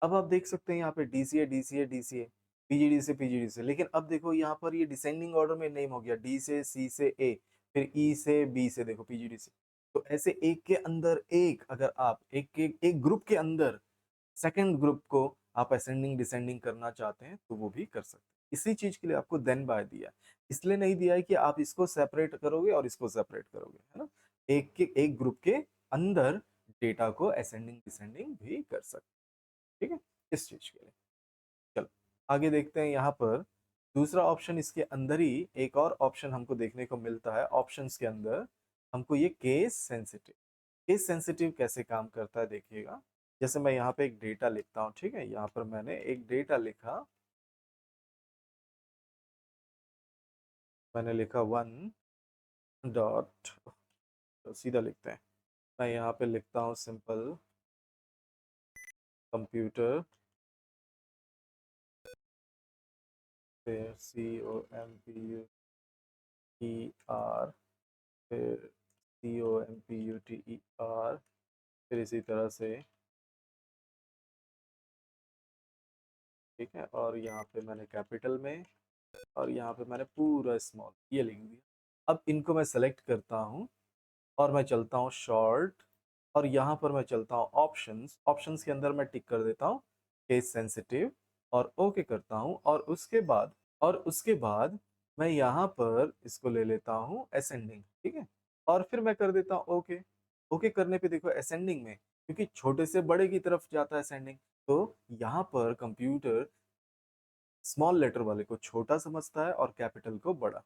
अब आप देख सकते हैं यहाँ पे डीसीए डीसीए डीसीए, पीजीडी से पीजीडी से, लेकिन अब देखो यहाँ पर ये डिसेंडिंग ऑर्डर में नेम हो गया, डी से सी से ए, फिर ई से बी से, देखो पीजीडी से। तो ऐसे एक के अंदर एक, अगर आप एक ग्रुप के अंदर सेकंड ग्रुप को आप असेंडिंग डिसेंडिंग करना चाहते हैं तो वो भी कर सकते हैं। इसी चीज के लिए आपको देन बाय दिया है, इसलिए नहीं दिया है कि आप इसको सेपरेट करोगे और इसको सेपरेट करोगे, है ना। एक ग्रुप के अंदर डेटा को असेंडिंग डिसेंडिंग भी कर सकते हैं, ठीक है, इस चीज के लिए। चलो आगे देखते हैं। यहाँ पर दूसरा ऑप्शन, इसके अंदर ही एक और ऑप्शन हमको देखने को मिलता है। ऑप्शंस के अंदर हमको ये केस सेंसिटिव कैसे काम करता है देखिएगा। जैसे मैं यहाँ पे एक डेटा लिखता हूँ, ठीक है, यहाँ पर मैंने एक डेटा लिखा, मैंने लिखा 1 डॉट, तो सीधा लिखते हैं। मैं यहाँ पे लिखता हूँ सिंपल कंप्यूटर, फिर COMPUTER, फिर COMPUTER, फिर इसी तरह से, ठीक है, और यहाँ पे मैंने कैपिटल में, और यहाँ पे मैंने पूरा स्मॉल ये लिख दिया। अब इनको मैं सेलेक्ट करता हूँ और मैं चलता हूँ शॉर्ट, और यहाँ पर मैं चलता हूँ ऑप्शंस। ऑप्शंस के अंदर मैं टिक कर देता हूँ केस सेंसिटिव और ओके करता हूँ, और उसके बाद मैं यहाँ पर इसको ले लेता हूँ असेंडिंग, ठीक है, और फिर मैं कर देता हूँ ओके। ओके करने पे देखो असेंडिंग में, क्योंकि छोटे से बड़े की तरफ जाता है असेंडिंग, तो यहाँ पर कंप्यूटर स्मॉल लेटर वाले को छोटा समझता है और कैपिटल को बड़ा।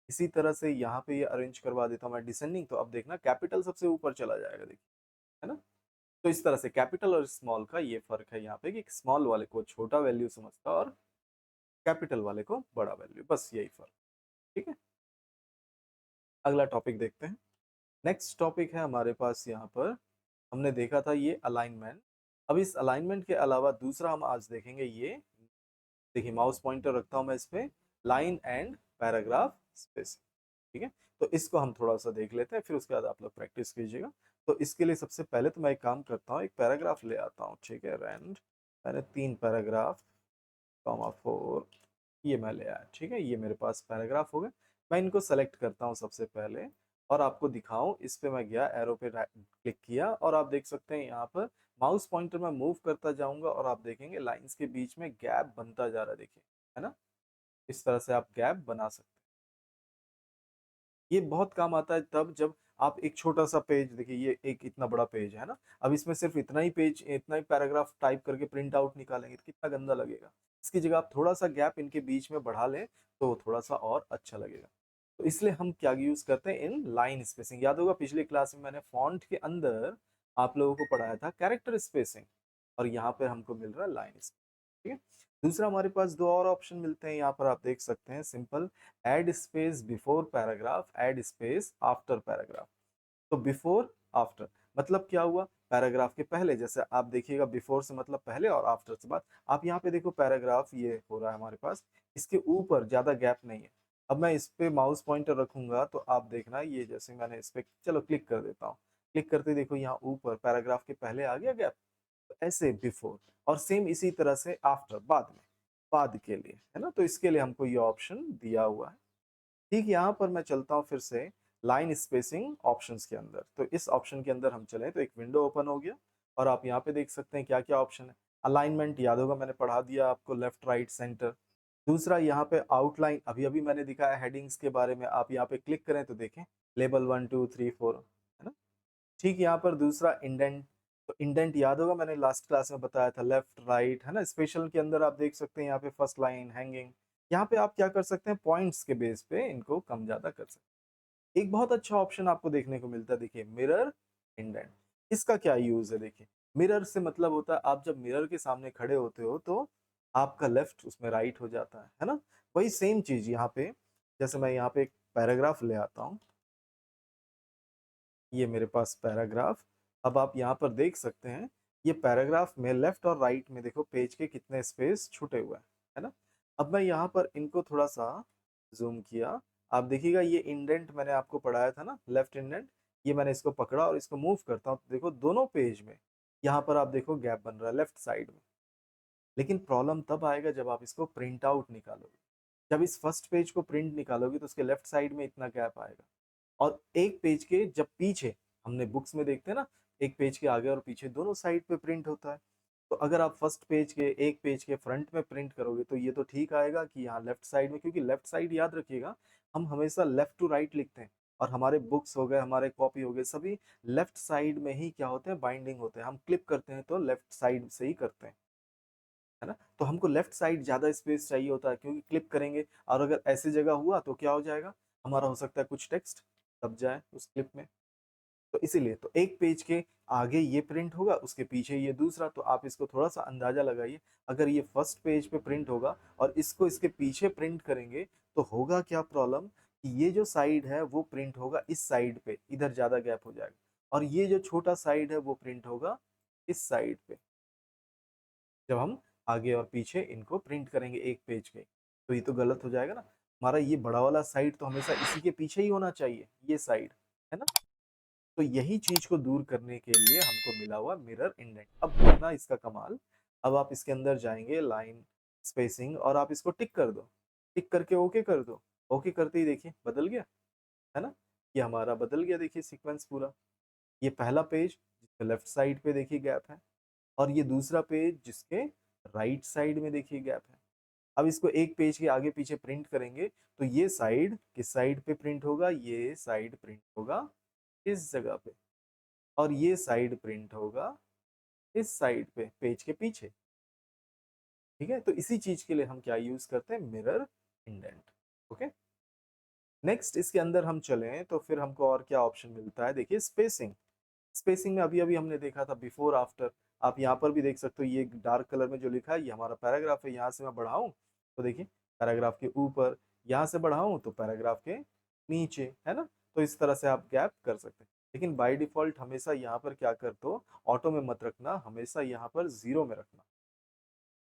इसी तरह से यहाँ पे ये अरेंज करवा देता हूँ मैं डिसेंडिंग, तो अब देखना कैपिटल सबसे ऊपर चला जाएगा, देखिए, है ना। तो इस तरह से कैपिटल और स्मॉल का ये फर्क है यहाँ पे, कि स्मॉल वाले को छोटा वैल्यू समझता है और कैपिटल वाले को बड़ा वैल्यू, बस यही फर्क, ठीक है। अगला टॉपिक देखते हैं। नेक्स्ट टॉपिक है हमारे पास यहाँ पर, हमने देखा था ये अलाइनमेंट। अब इस अलाइनमेंट के अलावा दूसरा हम आज देखेंगे ये, देखिए माउस पॉइंटर रखता हूँ मैं इस पे, लाइन एंड पैराग्राफ स्पेसिंग, ठीक है। तो इसको हम थोड़ा सा देख लेते हैं, फिर उसके बाद आप लोग प्रैक्टिस कीजिएगा। तो इसके लिए सबसे पहले तो मैं एक काम करता हूँ, एक पैराग्राफ ले आता हूँ, ठीक है, रैंड, मैंने 3 पैराग्राफ, कॉमा 4, ये मैं ले आया, ठीक है, ये मेरे पास पैराग्राफ हो गए। मैं इनको सेलेक्ट करता हूँ सबसे पहले, और आपको दिखाऊं, इस पे मैं गया, एरो पे क्लिक किया, और आप देख सकते हैं यहाँ पर माउस पॉइंटर में मूव करता जाऊंगा, और आप देखेंगे लाइंस के बीच में गैप बनता जा रहा है, देखिए, है ना। इस तरह से आप गैप बना सकते हैं। ये बहुत काम आता है तब जब आप एक छोटा सा पेज, देखिए ये एक इतना बड़ा पेज है ना, अब इसमें सिर्फ इतना ही पेज, इतना ही पैराग्राफ टाइप करके प्रिंट आउट निकालेंगे तो कितना गंदा लगेगा। इसकी जगह आप थोड़ा सा गैप इनके बीच में बढ़ा लें तो थोड़ा सा और अच्छा लगेगा। तो इसलिए हम क्या यूज करते हैं, इन लाइन स्पेसिंग। याद होगा पिछली क्लास में मैंने फॉन्ट के अंदर आप लोगों को पढ़ाया था कैरेक्टर स्पेसिंग, और यहाँ पे हमको मिल रहा है लाइन स्पेसिंग, ठीक है। दूसरा हमारे पास दो और ऑप्शन मिलते हैं, यहाँ पर आप देख सकते हैं, simple add space before paragraph, add space after paragraph. तो बिफोर आफ्टर मतलब क्या हुआ, पैराग्राफ के पहले, जैसे आप देखिएगा बिफोर से मतलब पहले और आफ्टर से बाद। आप यहाँ पे देखो पैराग्राफ ये हो रहा है हमारे पास, इसके ऊपर ज्यादा गैप नहीं है। अब मैं इस पे माउस पॉइंटर रखूंगा तो आप देखना, ये जैसे मैंने इस पे चलो क्लिक कर देता हूँ, क्लिक करते ही देखो यहाँ ऊपर पैराग्राफ के पहले आ गया गैप, तो ऐसे बिफोर, और सेम इसी तरह से आफ्टर, बाद में, बाद के लिए, है ना। तो इसके लिए हमको ये ऑप्शन दिया हुआ है। ठीक, यहाँ पर मैं चलता हूँ फिर से लाइन स्पेसिंग ऑप्शंस के अंदर। तो इस ऑप्शन के अंदर हम चले तो एक विंडो ओपन हो गया, और आप यहाँ पे देख सकते हैं क्या क्या ऑप्शन है। अलाइनमेंट याद होगा मैंने पढ़ा दिया आपको, लेफ्ट राइट सेंटर। दूसरा यहाँ पे आउटलाइन, अभी अभी मैंने दिखाया हेडिंग्स के बारे में, आप यहाँ पे क्लिक करें तो देखें लेबल 1 2 3 4, है ना। ठीक, यहाँ पर दूसरा इंडेंट, तो इंडेंट याद होगा मैंने लास्ट क्लास में बताया था, लेफ्ट राइट, है ना। स्पेशल के अंदर आप देख सकते हैं यहाँ पे फर्स्ट लाइन, हैंगिंग, यहाँ पे आप क्या कर सकते हैं, पॉइंट्स के बेस पे इनको कम ज्यादा कर सकते हैं। एक बहुत अच्छा ऑप्शन आपको देखने को मिलता है, देखिए मिरर इंडेंट। इसका क्या यूज है, देखिए मिरर से मतलब होता है आप जब मिरर के सामने खड़े होते हो तो आपका लेफ्ट उसमें राइट हो जाता है ना। वही सेम चीज यहाँ पे, जैसे मैं यहाँ पे एक पैराग्राफ ले आता हूँ, ये मेरे पास पैराग्राफ। अब आप यहाँ पर देख सकते हैं ये पैराग्राफ में लेफ्ट और राइट में देखो पेज के कितने स्पेस छूटे हुए हैं, है ना। अब मैं यहाँ पर इनको थोड़ा सा जूम किया, आप देखिएगा ये इंडेंट मैंने आपको पढ़ाया था ना, लेफ्ट इंडेंट, ये मैंने इसको पकड़ा और इसको मूव करता हूँ, देखो दोनों पेज में यहाँ पर आप देखो गैप बन रहा है लेफ्ट साइड में। लेकिन प्रॉब्लम तब आएगा जब आप इसको प्रिंट आउट निकालोगे, जब इस फर्स्ट पेज को प्रिंट निकालोगे तो उसके लेफ्ट साइड में इतना गैप आएगा, और एक पेज के जब पीछे हमने बुक्स में देखते हैं ना, एक पेज के आगे और पीछे दोनों साइड पे प्रिंट होता है। तो अगर आप फर्स्ट पेज के एक पेज के फ्रंट में प्रिंट करोगे तो ये तो ठीक आएगा कि यहाँ लेफ्ट साइड में, क्योंकि लेफ्ट साइड याद रखिएगा हम हमेशा लेफ्ट टू राइट लिखते हैं, और हमारे बुक्स हो गए, हमारे कॉपी हो गए, सभी लेफ्ट साइड में ही क्या होते हैं, बाइंडिंग होते हैं। हम क्लिप करते हैं तो लेफ्ट साइड से ही करते हैं, है ना। तो हमको लेफ्ट साइड ज्यादा स्पेस चाहिए होता है, क्योंकि क्लिप करेंगे और अगर ऐसी जगह हुआ तो क्या हो जाएगा, हमारा हो सकता है कुछ टेक्स्ट दब जाए उस क्लिप में। तो इसीलिए तो एक पेज के आगे ये प्रिंट होगा, उसके पीछे ये दूसरा। तो आप इसको थोड़ा सा अंदाजा लगाइए, अगर ये फर्स्ट पेज पे प्रिंट होगा और इसको इसके पीछे प्रिंट करेंगे तो होगा क्या प्रॉब्लम, कि ये जो साइड है वो प्रिंट होगा इस साइड पे, इधर ज्यादा गैप हो जाएगा, और ये जो छोटा साइड है वो प्रिंट होगा इस साइड पे, जब हम आगे और पीछे इनको प्रिंट करेंगे एक पेज के। तो ये तो गलत हो जाएगा ना, हमारा ये बड़ा वाला साइड तो हमेशा इसी के पीछे ही होना चाहिए, ये साइड, है ना। तो यही चीज को दूर करने के लिए हमको मिला हुआ मिरर इंडेंट। अब देखना इसका कमाल, अब आप इसके अंदर जाएंगे लाइन स्पेसिंग और आप इसको टिक कर दो, टिक करके ओके कर दो। ओके करते ही देखिए बदल गया, है ना, ये हमारा बदल गया, देखिए सीक्वेंस पूरा। ये पहला पेज जिसके लेफ्ट साइड पे देखिए गैप है, और ये दूसरा पेज जिसके राइट साइड में देखिए गैप है। अब इसको एक पेज के आगे पीछे प्रिंट करेंगे तो ये साइड किस साइड पे प्रिंट होगा, ये साइड प्रिंट होगा इस जगह पे, और ये साइड प्रिंट होगा इस साइड पे पेज के पीछे। ठीक है, तो इसी चीज के लिए हम क्या यूज करते हैं, मिरर इंडेंट। ओके, नेक्स्ट इसके अंदर हम चलें तो फिर हमको और क्या ऑप्शन मिलता है, देखिए स्पेसिंग। स्पेसिंग में अभी अभी हमने देखा था बिफोर आफ्टर, आप यहाँ पर भी देख सकते हो, ये डार्क कलर में जो लिखा है ये हमारा पैराग्राफ है। यहाँ से मैं बढ़ाऊं तो देखिए पैराग्राफ के ऊपर, यहाँ से बढ़ाऊं तो पैराग्राफ के नीचे, है ना। तो इस तरह से आप गैप कर सकते हैं, लेकिन बाय डिफॉल्ट हमेशा यहाँ पर क्या कर दो, ऑटो में मत रखना, हमेशा यहाँ पर जीरो में रखना।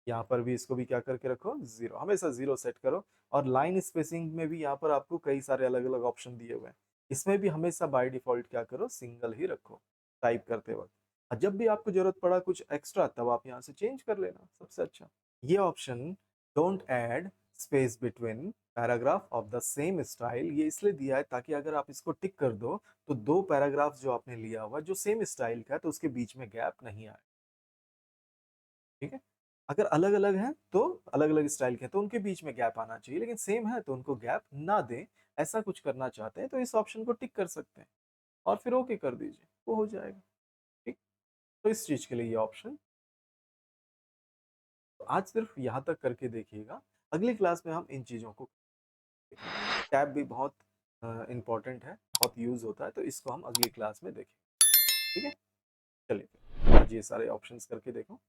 यहाँ पर भी इसको भी क्या करके रखो, जीरो, हमेशा जीरो सेट करो। और लाइन स्पेसिंग में भी यहाँ पर आपको कई सारे अलग अलग ऑप्शन दिए हुए हैं, इसमें भी हमेशा बाय डिफॉल्ट क्या करो, सिंगल ही रखो टाइप करते वक्त। और जब भी आपको जरूरत पड़ा कुछ एक्स्ट्रा तब आप यहाँ से चेंज कर लेना, सबसे अच्छा। ये option don't add space between paragraph of the same style, ये इसलिए दिया है ताकि अगर आप इसको टिक कर दो तो दो पैराग्राफ जो आपने लिया हुआ जो सेम स्टाइल का है तो उसके बीच में गैप नहीं आए। ठीक है, अगर अलग अलग हैं तो अलग अलग स्टाइल के हैं तो उनके बीच में गैप आना चाहिए, लेकिन सेम है तो उनको गैप ना दें। ऐसा कुछ करना चाहते हैं तो इस ऑप्शन को टिक कर सकते हैं और फिर ओके कर दीजिए, वो हो जाएगा। ठीक, तो इस चीज के लिए ये ऑप्शन। तो आज सिर्फ यहाँ तक करके देखिएगा, अगली क्लास में हम इन चीजों को देखेंगे। टैब भी बहुत इंपॉर्टेंट है, बहुत यूज होता है, तो इसको हम अगली क्लास में देखेंगे। ठीक है, चलिए फिर आज ये सारे ऑप्शंस करके देखो।